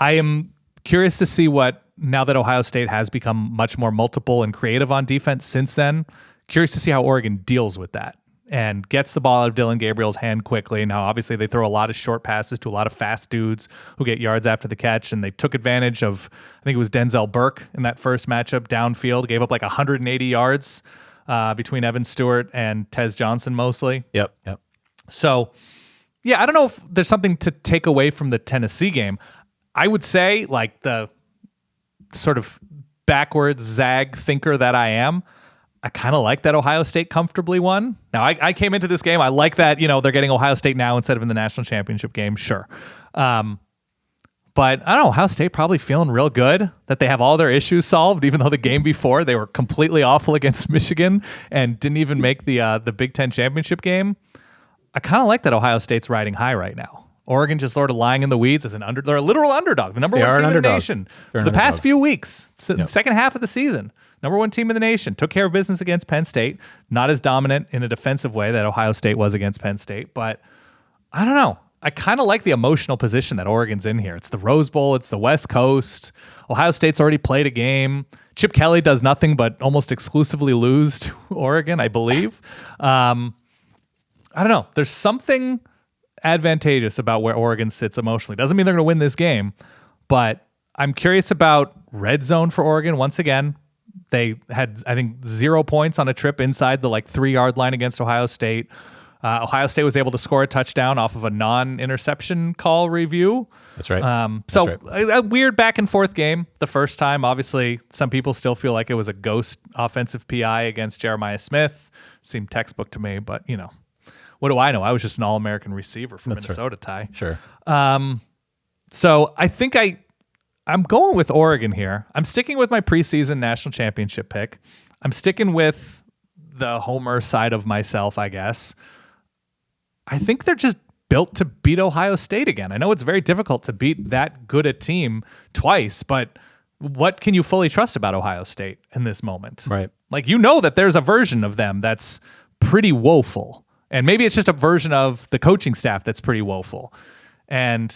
B: am curious to see now that Ohio State has become much more multiple and creative on defense since then, curious to see how Oregon deals with that and gets the ball out of Dylan Gabriel's hand quickly. Now, obviously, they throw a lot of short passes to a lot of fast dudes who get yards after the catch, and they took advantage of, I think it was Denzel Burke in that first matchup downfield, gave up like 180 yards between Evan Stewart and Tez Johnson mostly.
A: Yep.
B: So, yeah, I don't know if there's something to take away from the Tennessee game. I would say, like the sort of backwards zag thinker that I am, I kind of like that Ohio State comfortably won. Now, I came into this game, I like that, they're getting Ohio State now instead of in the national championship game, sure. But I don't know, Ohio State probably feeling real good that they have all their issues solved, even though the game before they were completely awful against Michigan and didn't even make the Big Ten championship game. I kind of like that Ohio State's riding high right now. Oregon just sort of lying in the weeds as they're a literal underdog, the number one team in the nation for the past few weeks, second half of the season. Number one team in the nation, took care of business against Penn State. Not as dominant in a defensive way that Ohio State was against Penn State, but I don't know. I kind of like the emotional position that Oregon's in here. It's the Rose Bowl. It's the West Coast. Ohio State's already played a game. Chip Kelly does nothing but almost exclusively lose to Oregon, I believe. I don't know. There's something advantageous about where Oregon sits emotionally. Doesn't mean they're going to win this game, but I'm curious about red zone for Oregon once again. They had, I think, 0 points on a trip inside the 3-yard line against Ohio State. Ohio State was able to score a touchdown off of a non-interception call review.
A: That's right.
B: A weird back and forth game the first time. Obviously, some people still feel like it was a ghost offensive PI against Jeremiah Smith. Seemed textbook to me, but what do I know? I was just an All-American receiver from Minnesota, Ty.
A: Sure.
B: So I think I'm going with Oregon here. I'm sticking with my preseason national championship pick. I'm sticking with the homer side of myself, I guess. I think they're just built to beat Ohio State again. I know it's very difficult to beat that good a team twice, but what can you fully trust about Ohio State in this moment?
A: Right.
B: That there's a version of them that's pretty woeful. And maybe it's just a version of the coaching staff that's pretty woeful. And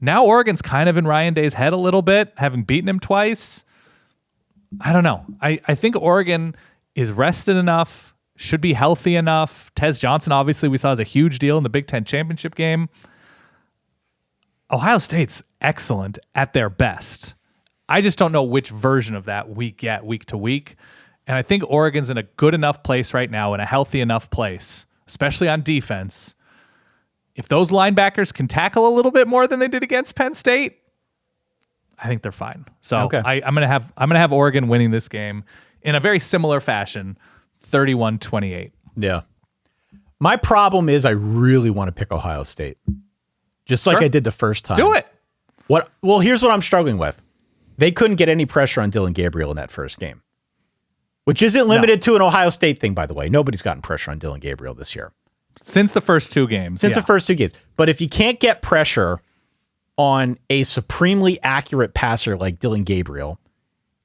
B: now Oregon's kind of in Ryan Day's head a little bit, having beaten him twice. I don't know. I think Oregon is rested enough, should be healthy enough. Tez Johnson, obviously, we saw as a huge deal in the Big Ten championship game. Ohio State's excellent at their best. I just don't know which version of that we get week to week. And I think Oregon's in a good enough place right now, in a healthy enough place, especially on defense. If those linebackers can tackle a little bit more than they did against Penn State, I think they're fine. So okay. I'm gonna have Oregon winning this game in a very similar fashion, 31-28.
A: Yeah. My problem is I really want to pick Ohio State, just like I did the first time.
B: Do it.
A: Well, here's what I'm struggling with. They couldn't get any pressure on Dylan Gabriel in that first game, which isn't limited to an Ohio State thing, by the way. Nobody's gotten pressure on Dylan Gabriel this year.
B: Since the first two games.
A: The first two games. But if you can't get pressure on a supremely accurate passer like Dylan Gabriel,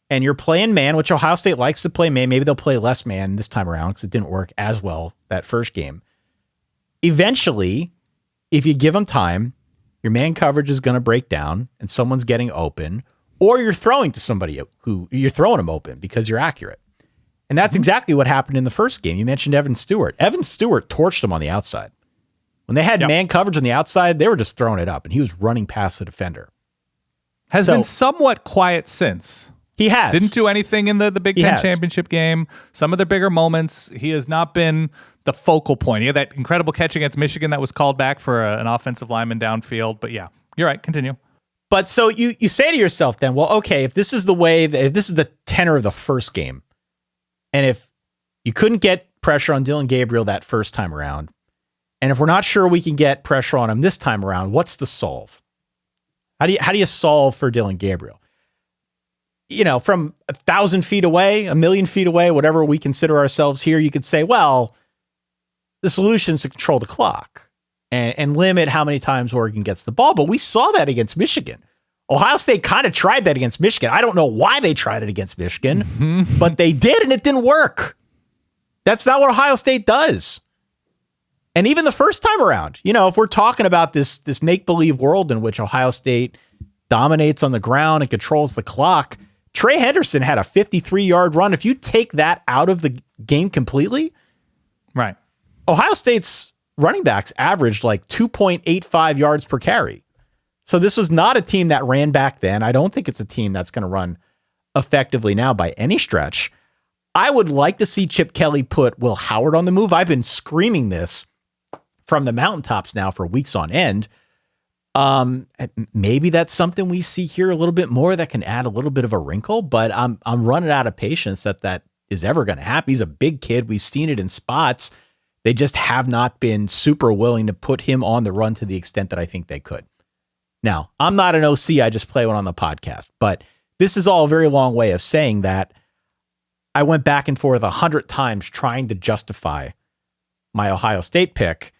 A: and you're playing man, which Ohio State likes to play man, maybe they'll play less man this time around because it didn't work as well that first game. Eventually, if you give them time, your man coverage is going to break down and someone's getting open, or you're throwing to somebody who you're throwing them open because you're accurate. And that's exactly what happened in the first game. You mentioned Evan Stewart. Evan Stewart torched him on the outside. When they had man coverage on the outside, they were just throwing it up, and he was running past the defender.
B: Has been somewhat quiet since.
A: He has.
B: Didn't do anything in the Big Ten championship game. Some of the bigger moments, he has not been the focal point. He had that incredible catch against Michigan that was called back for an offensive lineman downfield. But yeah, you're right. Continue.
A: But so you say to yourself then, well, okay, if this is if this is the tenor of the first game, and if you couldn't get pressure on Dylan Gabriel that first time around, and if we're not sure we can get pressure on him this time around, what's the solve? How do you solve for Dylan Gabriel? From 1,000 feet away, 1,000,000 feet away, whatever we consider ourselves here, you could say, well, the solution is to control the clock and limit how many times Oregon gets the ball. But we saw that against Michigan. Ohio State kind of tried that against Michigan. I don't know why they tried it against Michigan, but they did, and it didn't work. That's not what Ohio State does. And even the first time around, if we're talking about this make-believe world in which Ohio State dominates on the ground and controls the clock, Trey Henderson had a 53-yard run. If you take that out of the game completely,
B: right,
A: Ohio State's running backs averaged like 2.85 yards per carry. So this was not a team that ran back then. I don't think it's a team that's going to run effectively now by any stretch. I would like to see Chip Kelly put Will Howard on the move. I've been screaming this from the mountaintops now for weeks on end. Maybe that's something we see here a little bit more that can add a little bit of a wrinkle, but I'm running out of patience that is ever going to happen. He's a big kid. We've seen it in spots. They just have not been super willing to put him on the run to the extent that I think they could. Now, I'm not an OC. I just play one on the podcast, but this is all a very long way of saying that I went back and forth 100 times trying to justify my Ohio State pick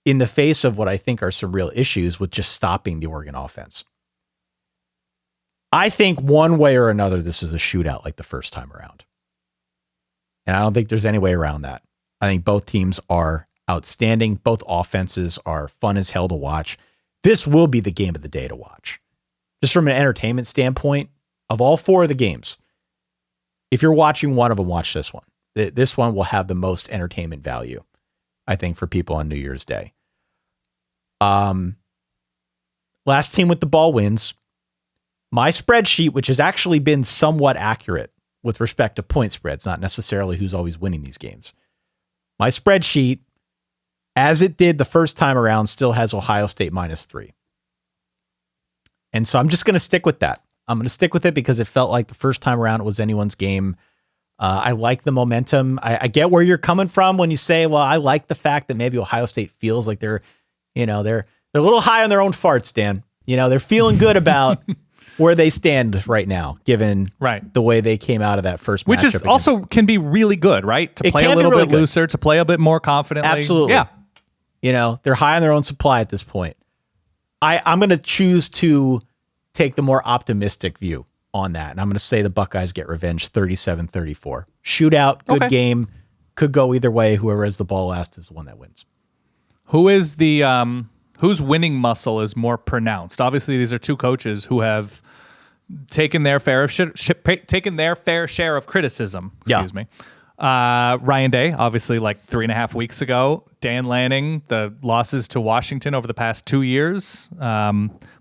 A: in the face of what I think are some real issues with just stopping the Oregon offense. I think one way or another, this is a shootout like the first time around. And I don't think there's any way around that. I think both teams are outstanding. Both offenses are fun as hell to watch. This will be the game of the day to watch. Just from an entertainment standpoint, of all four of the games, if you're watching one of them, watch this one. This one will have the most entertainment value, I think, for people on New Year's Day. Last team with the ball wins. My spreadsheet, which has actually been somewhat accurate with respect to point spreads, not necessarily who's always winning these games. My spreadsheet, as it did the first time around, still has Ohio State -3. And so I'm just going to stick with that. I'm going to stick with it because it felt like the first time around it was anyone's game. I like the momentum. I get where you're coming from when you say, well, I like the fact that maybe Ohio State feels like they're a little high on their own farts, Dan. They're feeling good about where they stand right now, given the way they came out of that first matchup.
B: Which is also can be really good, right? To play a little bit looser, to play a bit more confidently.
A: Absolutely. Yeah. They're high on their own supply at this point. I'm going to choose to take the more optimistic view on that. And I'm going to say the Buckeyes get revenge 37-34. Shootout, good game. Could go either way. Whoever has the ball last is the one that wins.
B: Who is whose winning muscle is more pronounced? Obviously, these are two coaches who have taken their fair share of criticism. Excuse me. Ryan Day, obviously, like 3.5 weeks ago. Dan Lanning, the losses to Washington over the past 2 years,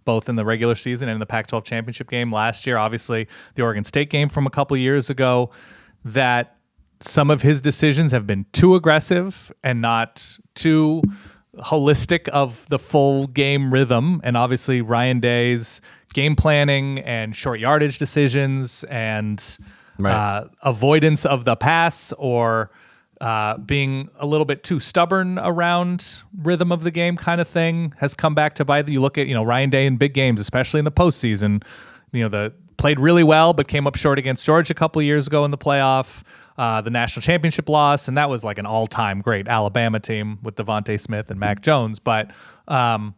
B: both in the regular season and in the Pac-12 championship game last year. Obviously, the Oregon State game from a couple years ago. That some of his decisions have been too aggressive and not too holistic of the full game rhythm. And obviously, Ryan Day's game planning and short yardage decisions and avoidance of the pass or being a little bit too stubborn around rhythm of the game kind of thing has come back to bite. You look at, Ryan Day in big games, especially in the postseason, played really well, but came up short against Georgia a couple of years ago in the playoff, the national championship loss. And that was like an all-time great Alabama team with Devontae Smith and Mac Jones. But, the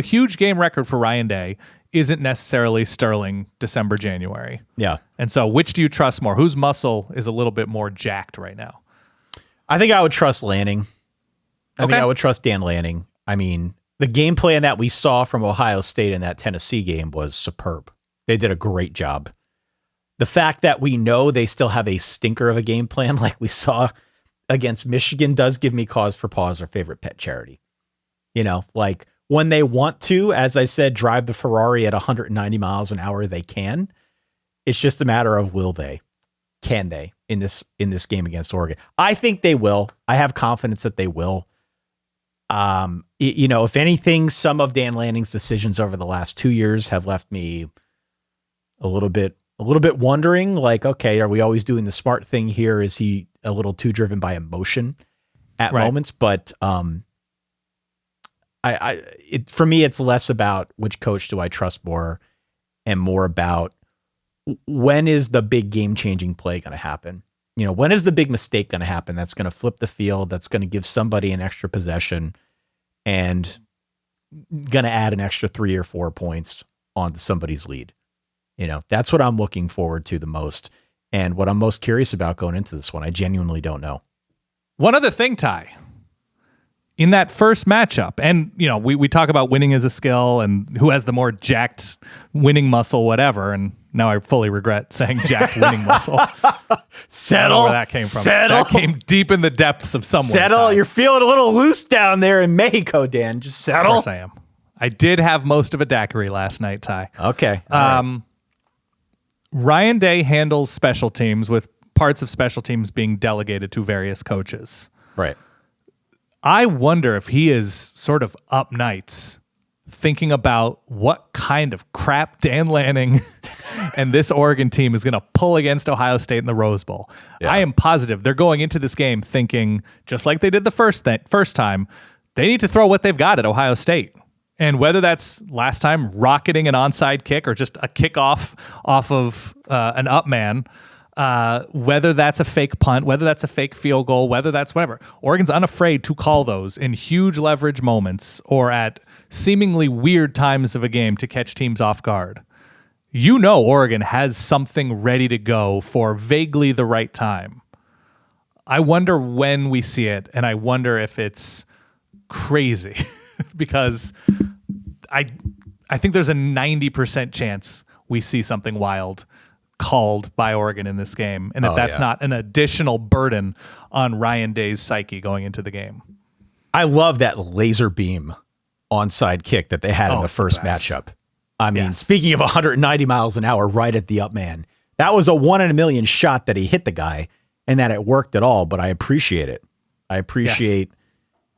B: huge game record for Ryan Day isn't necessarily sterling December, January. Yeah. And so which do you trust more? Whose muscle is a little bit more jacked right now?
A: I think I would trust Lanning. I think I would trust Dan Lanning. I mean, the game plan that we saw from Ohio State in that Tennessee game was superb. They did a great job. The fact that we know they still have a stinker of a game plan like we saw against Michigan does give me cause for pause, our favorite pet charity. Like when they want to, as I said, drive the Ferrari at 190 miles an hour, they can. It's just a matter of will they, can they in this game against Oregon? I think they will. I have confidence that they will. If anything, some of Dan Lanning's decisions over the last 2 years have left me a little bit wondering, like, okay, are we always doing the smart thing here? Is he a little too driven by emotion at moments? But for me, it's less about which coach do I trust more and more about when is the big game-changing play going to happen? when is the big mistake going to happen? That's going to flip the field. That's going to give somebody an extra possession and going to add an extra 3 or 4 points onto somebody's lead. That's what I'm looking forward to the most. And what I'm most curious about going into this one, I genuinely don't know.
B: One other thing, Ty, in that first matchup, and we talk about winning as a skill and who has the more jacked winning muscle, whatever. And now I fully regret saying jacked winning muscle.
A: Settle.
B: Where that came from.
A: Settle.
B: That came deep in the depths of somewhere.
A: Settle.
B: Ty.
A: You're feeling a little loose down there in Mexico, Dan. Just settle.
B: Of course I am. I did have most of a daiquiri last night, Ty.
A: Okay. Right.
B: Ryan Day handles special teams with parts of special teams being delegated to various coaches.
A: Right.
B: I wonder if he is sort of up nights thinking about what kind of crap Dan Lanning and this Oregon team is going to pull against Ohio State in the Rose Bowl. Yeah. I am positive they're going into this game thinking, just like they did the first time, they need to throw what they've got at Ohio State. And whether that's last time rocketing an onside kick or just a kickoff off of an up man, whether that's a fake punt, whether that's a fake field goal, whether that's whatever. Oregon's unafraid to call those in huge leverage moments or at seemingly weird times of a game to catch teams off guard. Oregon has something ready to go for vaguely the right time. I wonder when we see it, and I wonder if it's crazy because I think there's a 90% chance we see something wild called by Oregon in this game, and if that's not an additional burden on Ryan Day's psyche going into the game.
A: I love that laser beam onside kick that they had in the first matchup. I mean, speaking of 190 miles an hour right at the up man, that was a 1 in a million shot that he hit the guy and that it worked at all, but I appreciate it. I appreciate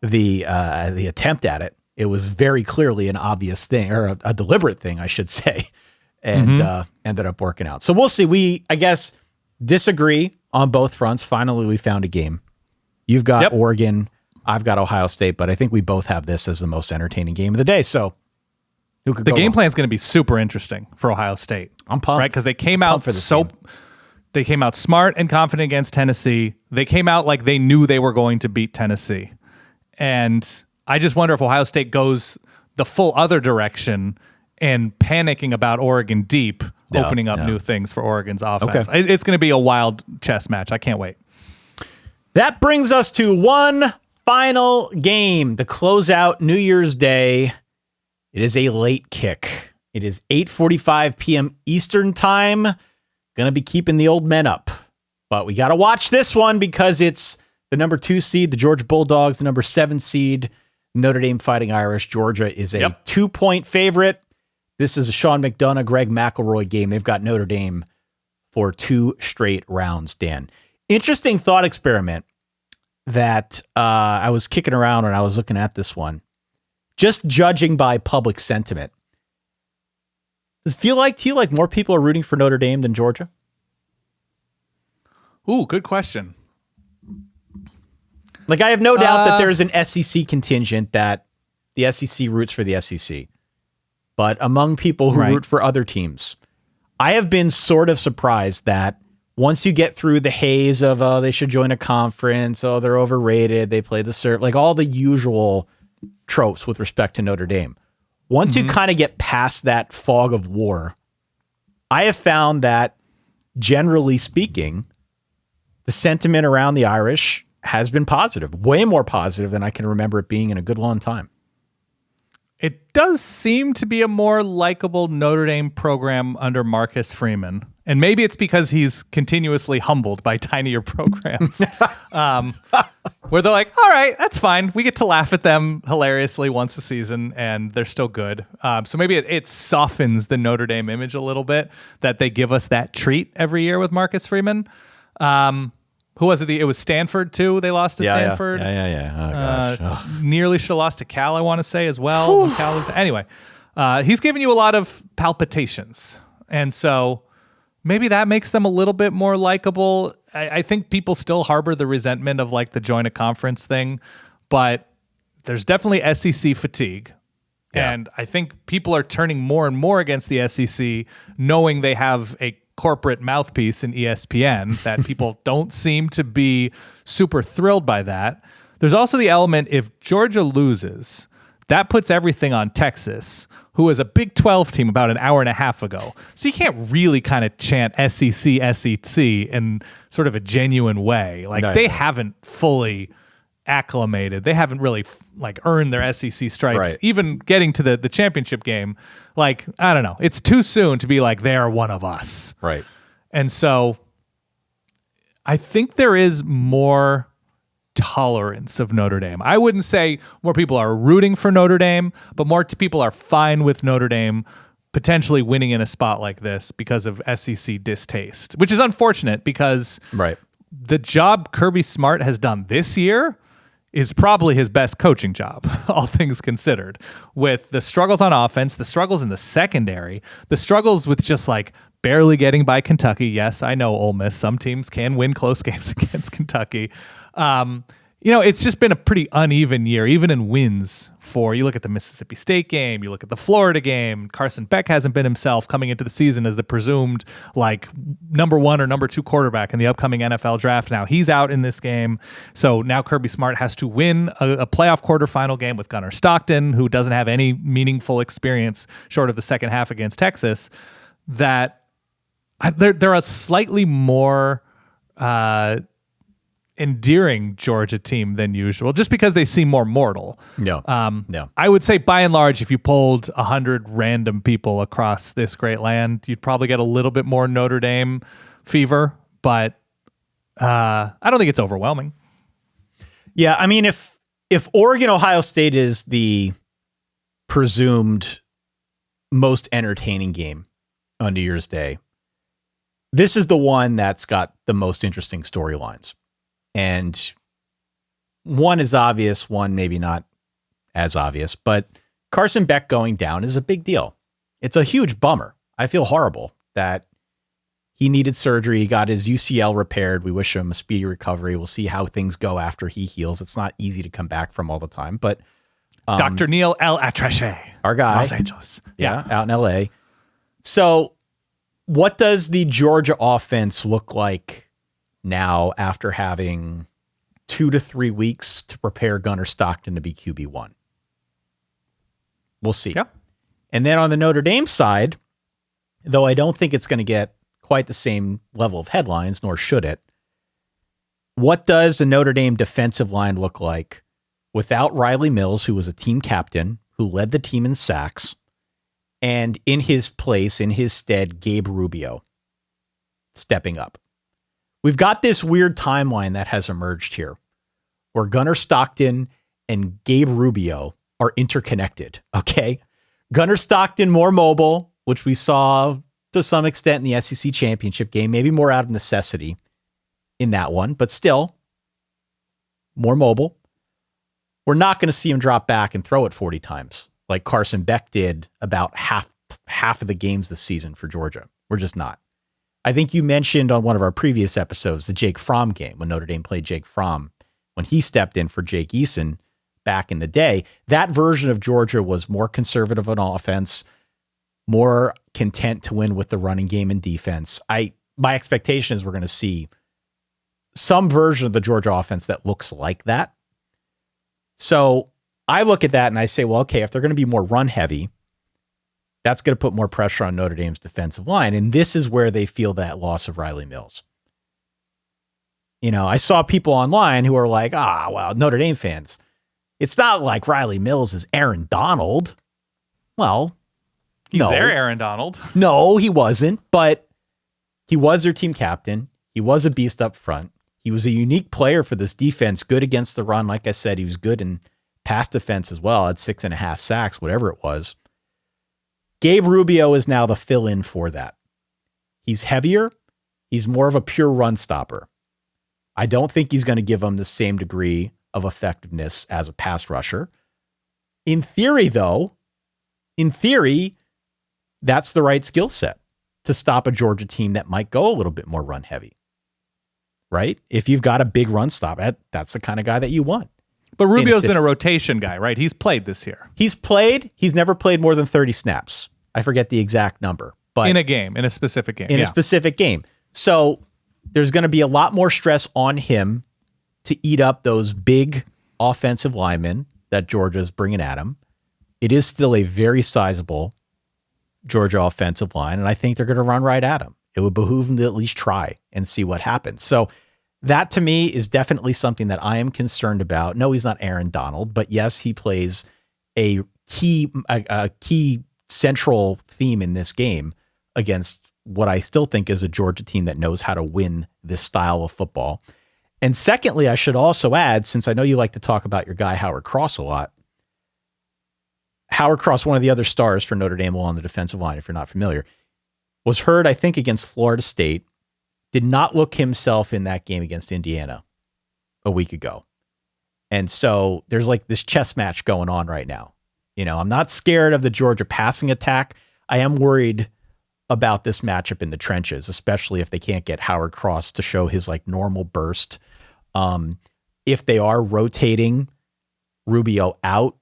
A: the attempt at it. It was very clearly an obvious thing, or a deliberate thing, I should say, and ended up working out. So we'll see. We, I guess, disagree on both fronts. Finally, we found a game. You've got Oregon. I've got Ohio State, but I think we both have this as the most entertaining game of the day. So who could
B: the
A: go
B: game
A: wrong?
B: plan is going to be super interesting for Ohio State.
A: I'm pumped.
B: Right? Because they came out they came out smart and confident against Tennessee. They came out like they knew they were going to beat Tennessee. And I just wonder if Ohio State goes the full other direction and panicking about Oregon deep, opening up new things for Oregon's offense.
A: Okay.
B: It's going to be a wild chess match. I can't wait.
A: That brings us to one final game to close out New Year's Day. It is a late kick. It is 8:45 p.m. Eastern time. Going to be keeping the old men up. But we got to watch this one because it's the number 2 seed, the Georgia Bulldogs, the number 7 seed, Notre Dame Fighting Irish. Georgia is a 2-point favorite. This is a Sean McDonough, Greg McElroy game. They've got Notre Dame for 2 straight rounds, Dan. Interesting thought experiment that I was kicking around when I was looking at this one. Just judging by public sentiment. Does it feel like to you like more people are rooting for Notre Dame than Georgia?
B: Ooh, good question.
A: Like, I have no doubt that there's an SEC contingent that the SEC roots for the SEC. But among people who root for other teams, I have been sort of surprised that once you get through the haze of, oh, they should join a conference, oh, they're overrated, they play the serve, like all the usual tropes with respect to Notre Dame. Once you kind of get past that fog of war, I have found that, generally speaking, the sentiment around the Irish has been positive, way more positive than I can remember it being in a good long time.
B: It does seem to be a more likable Notre Dame program under Marcus Freeman. And maybe it's because he's continuously humbled by tinier programs. Where they're like, all right, that's fine. We get to laugh at them hilariously once a season, and they're still good. So maybe it softens the Notre Dame image a little bit that they give us that treat every year with Marcus Freeman. Who was it? It was Stanford, too. They lost to Stanford.
A: Yeah. Oh, gosh.
B: Nearly should have lost to Cal, I want to say, as well. Anyway, he's giving you a lot of palpitations. And so maybe that makes them a little bit more likable. I think people still harbor the resentment of like the join a conference thing, but there's definitely SEC fatigue. Yeah. And I think people are turning more and more against the SEC, knowing they have a corporate mouthpiece in ESPN that people don't seem to be super thrilled by that. There's also the element if Georgia loses, that puts everything on Texas, who was a Big 12 team about an hour and a half ago. So you can't really kind of chant SEC, SEC in sort of a genuine way. Like they haven't fully acclimated. They haven't really like earned their SEC stripes.
A: Right.
B: Even getting to the championship game, like, I don't know. It's too soon to be like, they are one of us.
A: Right.
B: And so I think there is more tolerance of Notre Dame. I wouldn't say more people are rooting for Notre Dame, but more people are fine with Notre Dame potentially winning in a spot like this because of SEC distaste, which is unfortunate because the job Kirby Smart has done this year is probably his best coaching job, all things considered, with the struggles on offense, the struggles in the secondary, the struggles with just like barely getting by Kentucky. Yes, I know Ole Miss. Some teams can win close games against Kentucky. It's just been a pretty uneven year, even in wins for, you look at the Mississippi State game, you look at the Florida game, Carson Beck hasn't been himself coming into the season as the presumed like number 1 or number 2 quarterback in the upcoming NFL draft. Now he's out in this game. So now Kirby Smart has to win a playoff quarterfinal game with Gunnar Stockton, who doesn't have any meaningful experience short of the second half against Texas. That they're a slightly more endearing Georgia team than usual, just because they seem more mortal.
A: No.
B: I would say by and large, if you polled 100 random people across this great land, you'd probably get a little bit more Notre Dame fever, but I don't think it's overwhelming.
A: Yeah, I mean, if Oregon Ohio State is the presumed most entertaining game on New Year's Day, this is the one that's got the most interesting storylines. And one is obvious, one maybe not as obvious, but Carson Beck going down is a big deal. It's a huge bummer. I feel horrible that he needed surgery. He got his UCL repaired. We wish him a speedy recovery. We'll see how things go after he heals. It's not easy to come back from all the time, but
B: Dr. Neil L. Atreche,
A: our guy,
B: Los Angeles.
A: Yeah, out in LA. So what does the Georgia offense look like now after having 2 to 3 weeks to prepare Gunnar Stockton to be QB1? We'll see.
B: Yeah.
A: And then on the Notre Dame side, though I don't think it's going to get quite the same level of headlines, nor should it, what does the Notre Dame defensive line look like without Riley Mills, who was a team captain, who led the team in sacks, and in his place, in his stead, Gabe Rubio stepping up? We've got this weird timeline that has emerged here where Gunnar Stockton and Gabe Rubio are interconnected. Okay. Gunnar Stockton more mobile, which we saw to some extent in the SEC championship game, maybe more out of necessity in that one, but still more mobile. We're not going to see him drop back and throw it 40 times like Carson Beck did about half of the games this season for Georgia. We're just not. I think you mentioned on one of our previous episodes the Jake Fromm game when Notre Dame played Jake Fromm, when he stepped in for Jake Eason back in the day. That version of Georgia was more conservative on offense, more content to win with the running game and defense. My expectation is we're going to see some version of the Georgia offense that looks like that. So I look at that and I say, well, okay, if they're going to be more run heavy, that's going to put more pressure on Notre Dame's defensive line. And this is where they feel that loss of Riley Mills. I saw people online who are like, well, Notre Dame fans, it's not like Riley Mills is Aaron Donald. Well,
B: he's
A: no.
B: their Aaron Donald.
A: No, he wasn't, but he was their team captain. He was a beast up front. He was a unique player for this defense, good against the run. Like I said, he was good in pass defense as well, at 6.5 sacks, whatever it was. Gabe Rubio is now the fill-in for that. He's heavier. He's more of a pure run stopper. I don't think he's going to give him the same degree of effectiveness as a pass rusher. In theory, though, that's the right skill set to stop a Georgia team that might go a little bit more run heavy, right? If you've got a big run stop, that's the kind of guy that you want.
B: But Rubio's been a rotation guy, right? He's played this year.
A: He's never played more than 30 snaps. I forget the exact number, But
B: in a specific game.
A: In a specific game. So there's going to be a lot more stress on him to eat up those big offensive linemen that Georgia's bringing at him. It is still a very sizable Georgia offensive line, and I think they're going to run right at him. It would behoove him to at least try and see what happens. So that to me is definitely something that I am concerned about. No, he's not Aaron Donald, but yes, he plays a key central theme in this game against what I still think is a Georgia team that knows how to win this style of football. And secondly, I should also add, since I know you like to talk about your guy Howard Cross a lot, Howard Cross, one of the other stars for Notre Dame on the defensive line, if you're not familiar, was hurt, I think, against Florida State, did not look himself in that game against Indiana a week ago. And so there's like this chess match going on right now. You know, I'm not scared of the Georgia passing attack. I am worried about this matchup in the trenches, especially if they can't get Howard Cross to show his like normal burst. If they are rotating Rubio out,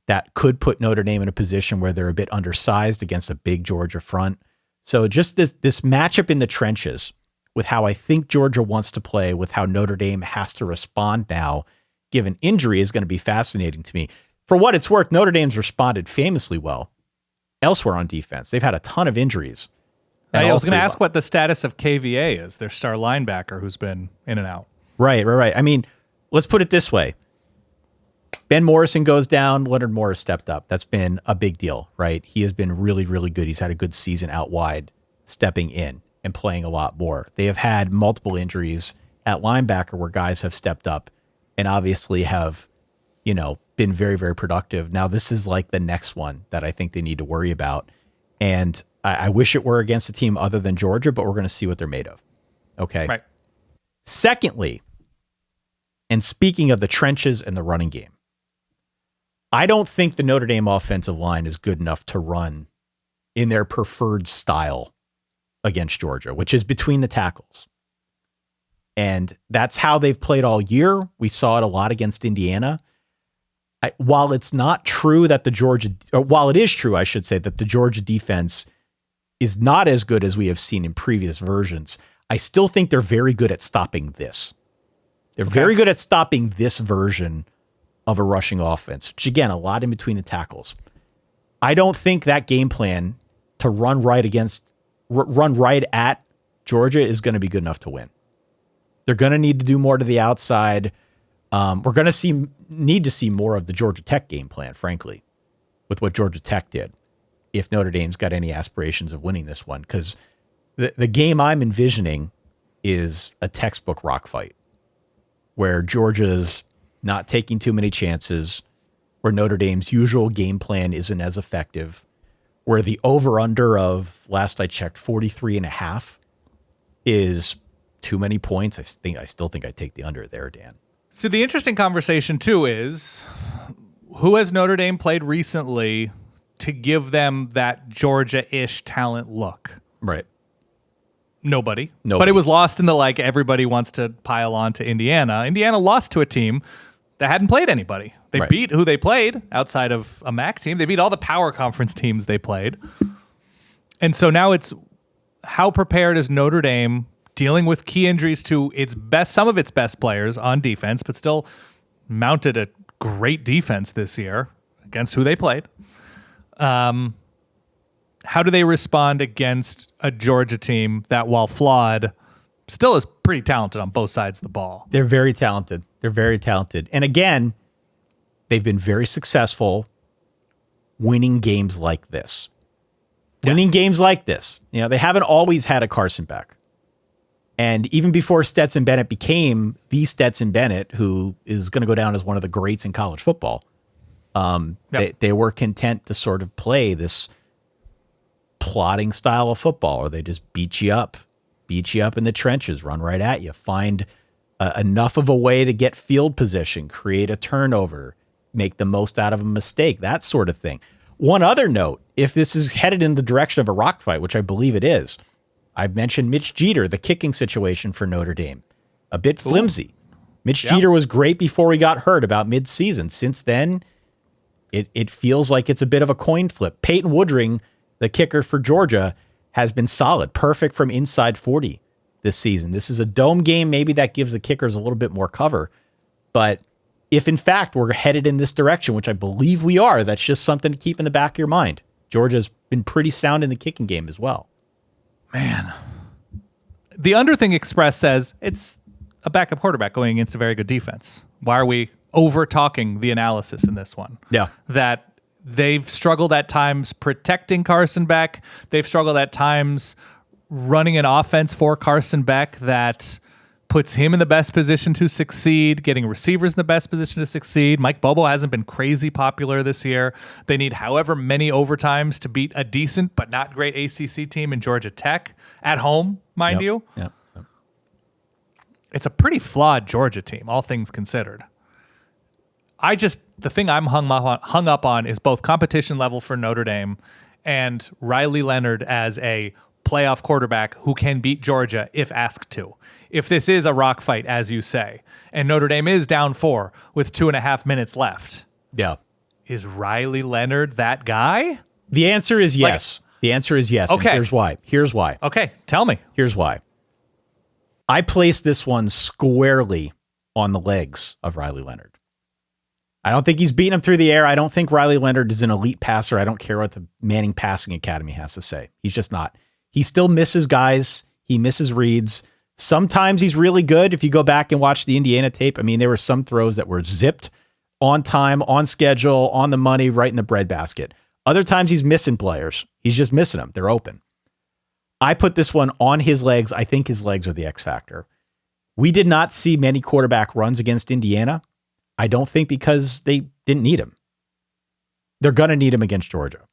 A: that could put Notre Dame in a position where they're a bit undersized against a big Georgia front. So just this matchup in the trenches with how I think Georgia wants to play, with how Notre Dame has to respond now, given injury, is going to be fascinating to me. For what it's worth, Notre Dame's responded famously well elsewhere on defense. They've had a ton of injuries.
B: I was going to ask what the status of KVA is, their star linebacker who's been in and out.
A: Right. I mean, let's put it this way. Ben Morrison goes down. Leonard Morris stepped up. That's been a big deal, right? He has been really, really good. He's had a good season out wide, stepping in and playing a lot more. They have had multiple injuries at linebacker where guys have stepped up and obviously have, you know, been very, very productive. Now, this is like the next one that I think they need to worry about. And I wish it were against a team other than Georgia, but we're going to see what they're made of. Okay.
B: Right.
A: Secondly, and speaking of the trenches and the running game, I don't think the Notre Dame offensive line is good enough to run in their preferred style against Georgia, which is between the tackles. And that's how they've played all year. We saw it a lot against Indiana. While it's not true that while it is true, I should say, that the Georgia defense is not as good as we have seen in previous versions, I still think they're very good at stopping this. They're very good at stopping this version of a rushing offense, which again, a lot in between the tackles. I don't think that game plan to run right at Georgia is going to be good enough to win. They're going to need to do more to the outside. We're going to need to see more of the Georgia Tech game plan, frankly, with what Georgia Tech did, if Notre Dame's got any aspirations of winning this one. Because the game I'm envisioning is a textbook rock fight where Georgia's not taking too many chances, where Notre Dame's usual game plan isn't as effective, where the over-under of, last I checked, 43.5 is too many points. I still think I'd take the under there, Dan.
B: So the interesting conversation, too, is who has Notre Dame played recently to give them that Georgia-ish talent look?
A: Right.
B: Nobody. But it was lost in the, like, everybody wants to pile on to Indiana. Indiana lost to a team that hadn't played anybody. They beat who they played outside of a MAC team. They beat all the power conference teams they played. And so now it's how prepared is Notre Dame dealing with key injuries to some of its best players on defense, but still mounted a great defense this year against who they played. How do they respond against a Georgia team that, while flawed, still is pretty talented on both sides of the ball?
A: They're very talented. And again, they've been very successful winning games like this. You know, they haven't always had a Carson Beck. And even before Stetson Bennett became the Stetson Bennett, who is going to go down as one of the greats in college football, they were content to sort of play this plodding style of football, or they just beat you up in the trenches, run right at you, find enough of a way to get field position, create a turnover, make the most out of a mistake, that sort of thing. One other note, if this is headed in the direction of a rock fight, which I believe it is, I've mentioned Mitch Jeter, the kicking situation for Notre Dame. A bit flimsy. Mitch Jeter was great before he got hurt about mid-season. Since then, it feels like it's a bit of a coin flip. Peyton Woodring, the kicker for Georgia, has been solid, perfect from inside 40 this season. This is a dome game. Maybe that gives the kickers a little bit more cover. But if in fact we're headed in this direction, which I believe we are, that's just something to keep in the back of your mind. Georgia's been pretty sound in the kicking game as well.
B: Man. The Underthing Express says it's a backup quarterback going against a very good defense. Why are we over-talking the analysis in this one?
A: Yeah.
B: That they've struggled at times protecting Carson Beck. They've struggled at times running an offense for Carson Beck that puts him in the best position to succeed, getting receivers in the best position to succeed. Mike Bobo hasn't been crazy popular this year. They need however many overtimes to beat a decent but not great ACC team in Georgia Tech at home, mind you.
A: Yep.
B: It's a pretty flawed Georgia team, all things considered. The thing I'm hung up on is both competition level for Notre Dame and Riley Leonard as a playoff quarterback who can beat Georgia if asked to. If this is a rock fight, as you say, and Notre Dame is down 4 with 2.5 minutes left.
A: Yeah.
B: Is Riley Leonard that guy?
A: The answer is yes. The answer is yes.
B: Okay.
A: And here's why.
B: Okay. Tell me.
A: Here's why. I placed this one squarely on the legs of Riley Leonard. I don't think he's beating him through the air. I don't think Riley Leonard is an elite passer. I don't care what the Manning Passing Academy has to say. He's just not. He still misses guys. He misses reads. Sometimes he's really good. If you go back and watch the Indiana tape, I mean, there were some throws that were zipped on time, on schedule, on the money, right in the breadbasket. Other times he's missing players. He's just missing them. They're open. I put this one on his legs. I think his legs are the X factor. We did not see many quarterback runs against Indiana. I don't think because they didn't need him. They're going to need him against Georgia.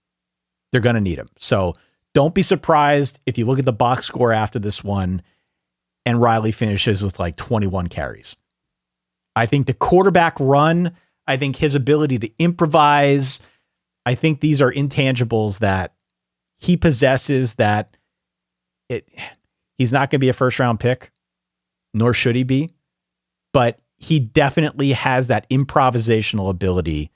A: They're going to need him. So don't be surprised if you look at the box score after this one and Riley finishes with like 21 carries. I think the quarterback run, I think his ability to improvise, I think these are intangibles that he possesses that he's not going to be a first round pick, nor should he be, but he definitely has that improvisational ability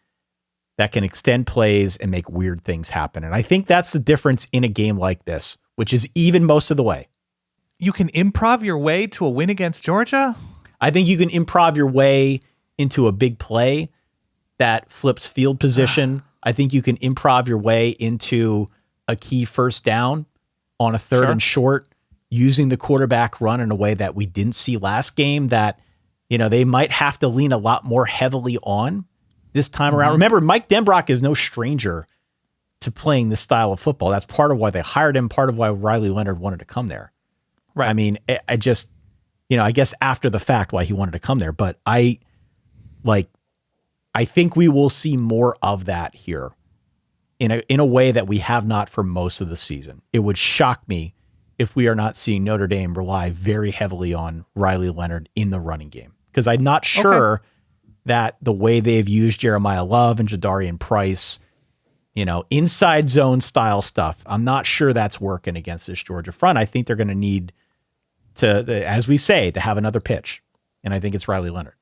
A: that can extend plays and make weird things happen. And I think that's the difference in a game like this, which is even most of the way.
B: You can improv your way to a win against Georgia?
A: I think you can improv your way into a big play that flips field position. I think you can improv your way into a key first down on a third and short using the quarterback run in a way that we didn't see last game that, they might have to lean a lot more heavily on this time around. Remember, Mike Denbrock is no stranger to playing this style of football. That's part of why they hired him, part of why Riley Leonard wanted to come there.
B: Right.
A: I mean, I just, I guess after the fact why he wanted to come there, but I think we will see more of that here in a way that we have not for most of the season. It would shock me if we are not seeing Notre Dame rely very heavily on Riley Leonard in the running game. Because I'm not sure that the way they've used Jeremiah Love and Jadarian Price, inside zone style stuff, I'm not sure that's working against this Georgia front. I think they're going to need to, as we say, to have another pitch. And I think it's Riley Leonard.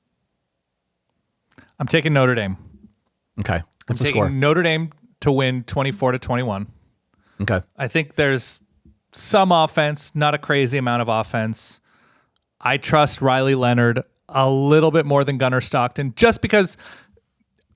B: I'm taking Notre Dame.
A: Okay. What's
B: I'm
A: the score?
B: taking Notre Dame to win 24-21.
A: Okay.
B: I think there's some offense, not a crazy amount of offense. I trust Riley Leonard a little bit more than Gunnar Stockton, just because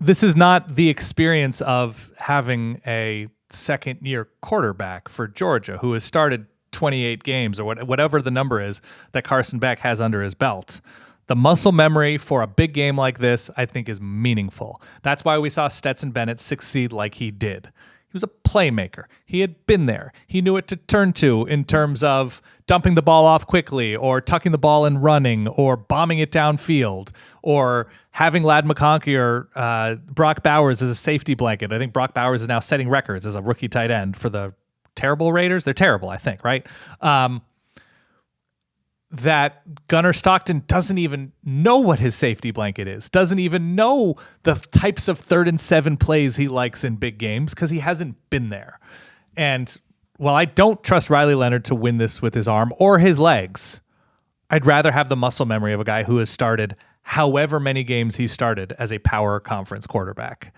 B: this is not the experience of having a second-year quarterback for Georgia who has started 28 games or whatever the number is that Carson Beck has under his belt. The muscle memory for a big game like this, I think, is meaningful. That's why we saw Stetson Bennett succeed like he did. He was a playmaker. He had been there. He knew what to turn to in terms of dumping the ball off quickly or tucking the ball and running or bombing it downfield or having Ladd McConkey or Brock Bowers as a safety blanket. I think Brock Bowers is now setting records as a rookie tight end for the terrible Raiders. They're terrible, I think, right? That Gunnar Stockton doesn't even know what his safety blanket is, doesn't even know the types of 3rd and 7 plays he likes in big games because he hasn't been there. And while I don't trust Riley Leonard to win this with his arm or his legs, I'd rather have the muscle memory of a guy who has started however many games he started as a power conference quarterback.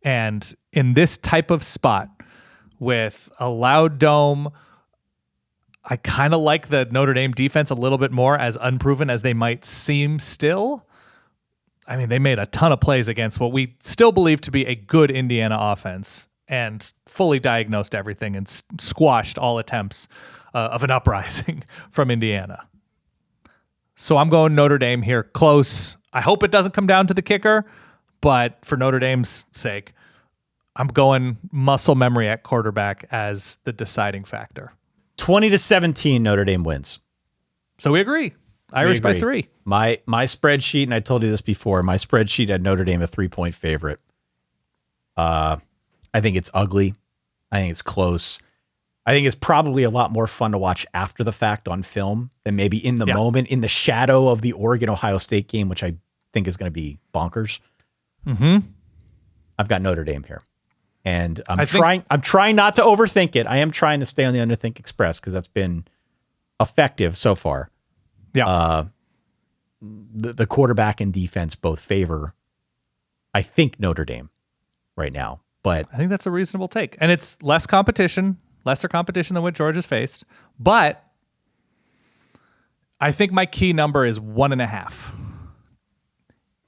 B: And in this type of spot with a loud dome, I kind of like the Notre Dame defense a little bit more, as unproven as they might seem still. I mean, they made a ton of plays against what we still believe to be a good Indiana offense and fully diagnosed everything and squashed all attempts of an uprising from Indiana. So I'm going Notre Dame here, close. I hope it doesn't come down to the kicker, but for Notre Dame's sake, I'm going muscle memory at quarterback as the deciding factor.
A: 20-17, Notre Dame wins.
B: So we agree. Irish by 3.
A: My spreadsheet, and I told you this before, my spreadsheet had Notre Dame a 3-point favorite. I think it's ugly. I think it's close. I think it's probably a lot more fun to watch after the fact on film than maybe in the moment, in the shadow of the Oregon-Ohio State game, which I think is going to be bonkers.
B: Mm-hmm.
A: I've got Notre Dame here. And I'm trying not to overthink it. I am trying to stay on the Underthink Express because that's been effective so far.
B: Yeah.
A: The quarterback and defense both favor, I think, Notre Dame right now. But
B: I think that's a reasonable take. And it's lesser competition than what Georgia's faced. But I think my key number is 1.5.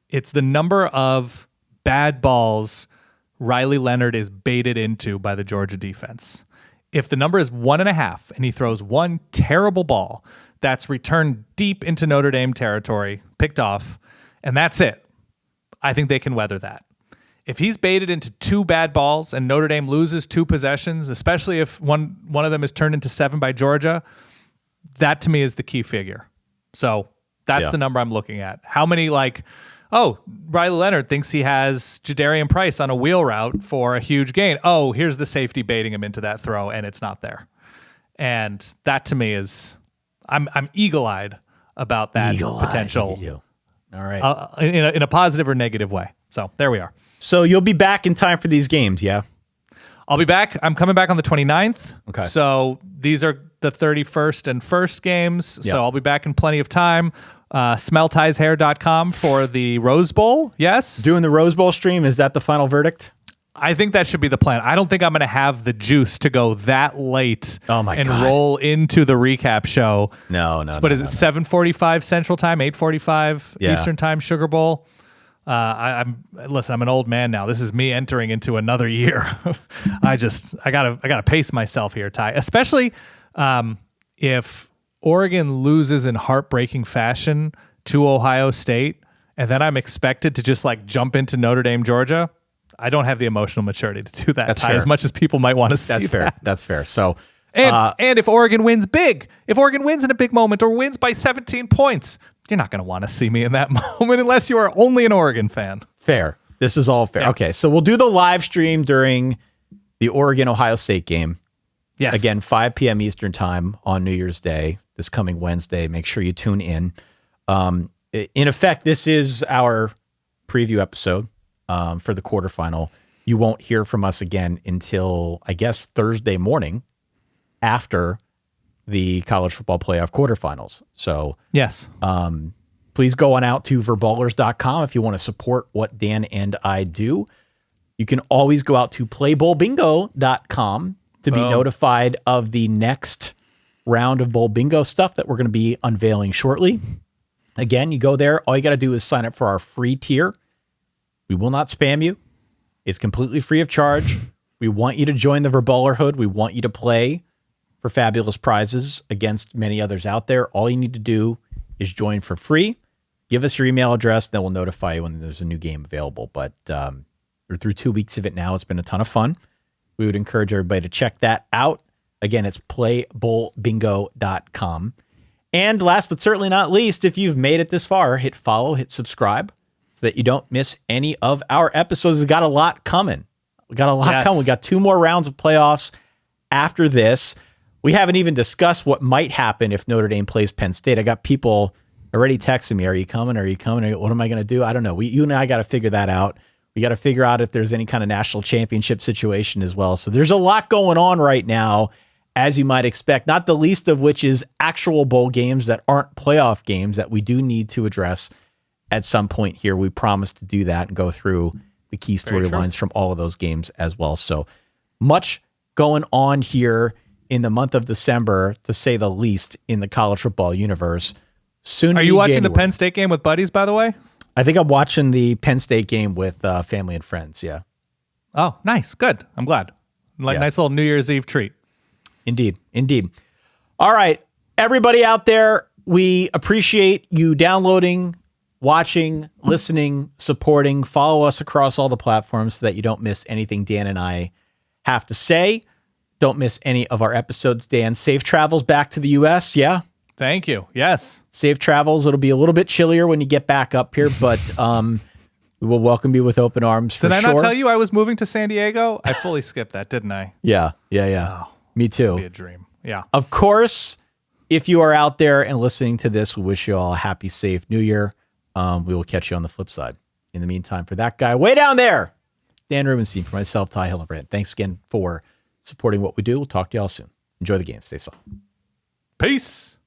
B: It's the number of bad balls Riley Leonard is baited into by the Georgia defense. If the number is 1.5 and he throws one terrible ball that's returned deep into Notre Dame territory, picked off, and that's it, I think they can weather that. If he's baited into 2 bad balls and Notre Dame loses 2 possessions, especially if one of them is turned into 7 by Georgia, that to me is the key figure. So that's the number I'm looking at. How many, Riley Leonard thinks he has Jadarian Price on a wheel route for a huge gain. Oh, here's the safety baiting him into that throw, and it's not there. And that to me is, I'm eagle-eyed about that potential.
A: All right.
B: In a positive or negative way. So there we are.
A: So you'll be back in time for these games, yeah?
B: I'll be back. I'm coming back on the 29th.
A: Okay.
B: So these are the 31st and 1st games.
A: Yep.
B: So I'll be back in plenty of time. SmellTiesHair.com for the Rose Bowl. Yes.
A: Doing the Rose Bowl stream, is that the final verdict?
B: I think that should be the plan. I don't think I'm going to have the juice to go that late and roll into the recap show.
A: No.
B: What is it? 7:45 Central Time, 8:45 Eastern Time, Sugar Bowl. I'm an old man now. This is me entering into another year. I gotta pace myself here, Ty. Especially if Oregon loses in heartbreaking fashion to Ohio State, and then I'm expected to just jump into Notre Dame, Georgia. I don't have the emotional maturity to do that.
A: That's
B: Ty,
A: fair.
B: As much as people might want to see.
A: That's fair.
B: That.
A: That's fair. So,
B: and if Oregon wins big, if Oregon wins in a big moment or wins by 17 points, you're not going to want to see me in that moment unless you are only an Oregon fan.
A: Fair. This is all fair. Yeah. Okay, so we'll do the live stream during the Oregon-Ohio State game.
B: Yes.
A: Again, 5 p.m. Eastern Time on New Year's Day, this coming Wednesday. Make sure you tune in. In effect, this is our preview episode for the quarterfinal. You won't hear from us again until, I guess, Thursday morning after the College Football Playoff Quarterfinals. So,
B: yes.
A: Please go on out to verballers.com if you want to support what Dan and I do. You can always go out to playbowlbingo.com to be notified of the next round of Bowl Bingo stuff that we're going to be unveiling shortly. Again, you go there. All you got to do is sign up for our free tier. We will not spam you. It's completely free of charge. We want you to join the Verballerhood. We want you to play for fabulous prizes against many others out there. All you need to do is join for free. Give us your email address, then we'll notify you when there's a new game available. But we're through 2 weeks of it now. It's been a ton of fun. We would encourage everybody to check that out. Again, it's playbowlbingo.com. And last but certainly not least, if you've made it this far, hit follow, hit subscribe so that you don't miss any of our episodes. We've got a lot coming. We got 2 more rounds of playoffs after this. We haven't even discussed what might happen if Notre Dame plays Penn State. I got people already texting me, are you coming? Are you coming? What am I going to do? I don't know. You and I got to figure that out. We got to figure out if there's any kind of national championship situation as well. So there's a lot going on right now, as you might expect, not the least of which is actual bowl games that aren't playoff games that we do need to address at some point here. We promise to do that and go through the key storylines from all of those games as well. So much going on here in the month of December, to say the least, in the college football universe. Soon.
B: Are you watching the Penn State game with buddies, by the way?
A: I think I'm watching the Penn State game with family and friends. Yeah.
B: Oh, nice. Good. I'm glad. Nice little New Year's Eve treat.
A: Indeed. All right. Everybody out there, we appreciate you downloading, watching, listening, supporting. Follow us across all the platforms so that you don't miss anything Dan and I have to say. Don't miss any of our episodes, Dan. Safe travels back to the U.S., yeah?
B: Thank you. Yes.
A: Safe travels. It'll be a little bit chillier when you get back up here, but we will welcome you with open arms for sure.
B: Did I not tell you I was moving to San Diego? I fully skipped that, didn't I?
A: Yeah. Oh, me too.
B: It'd be a dream. Yeah.
A: Of course, if you are out there and listening to this, we wish you all a happy, safe New Year. We will catch you on the flip side. In the meantime, for that guy way down there, Dan Rubenstein, for myself, Ty Hillebrand, thanks again for supporting what we do. We'll talk to y'all soon. Enjoy the game. Stay safe.
B: Peace.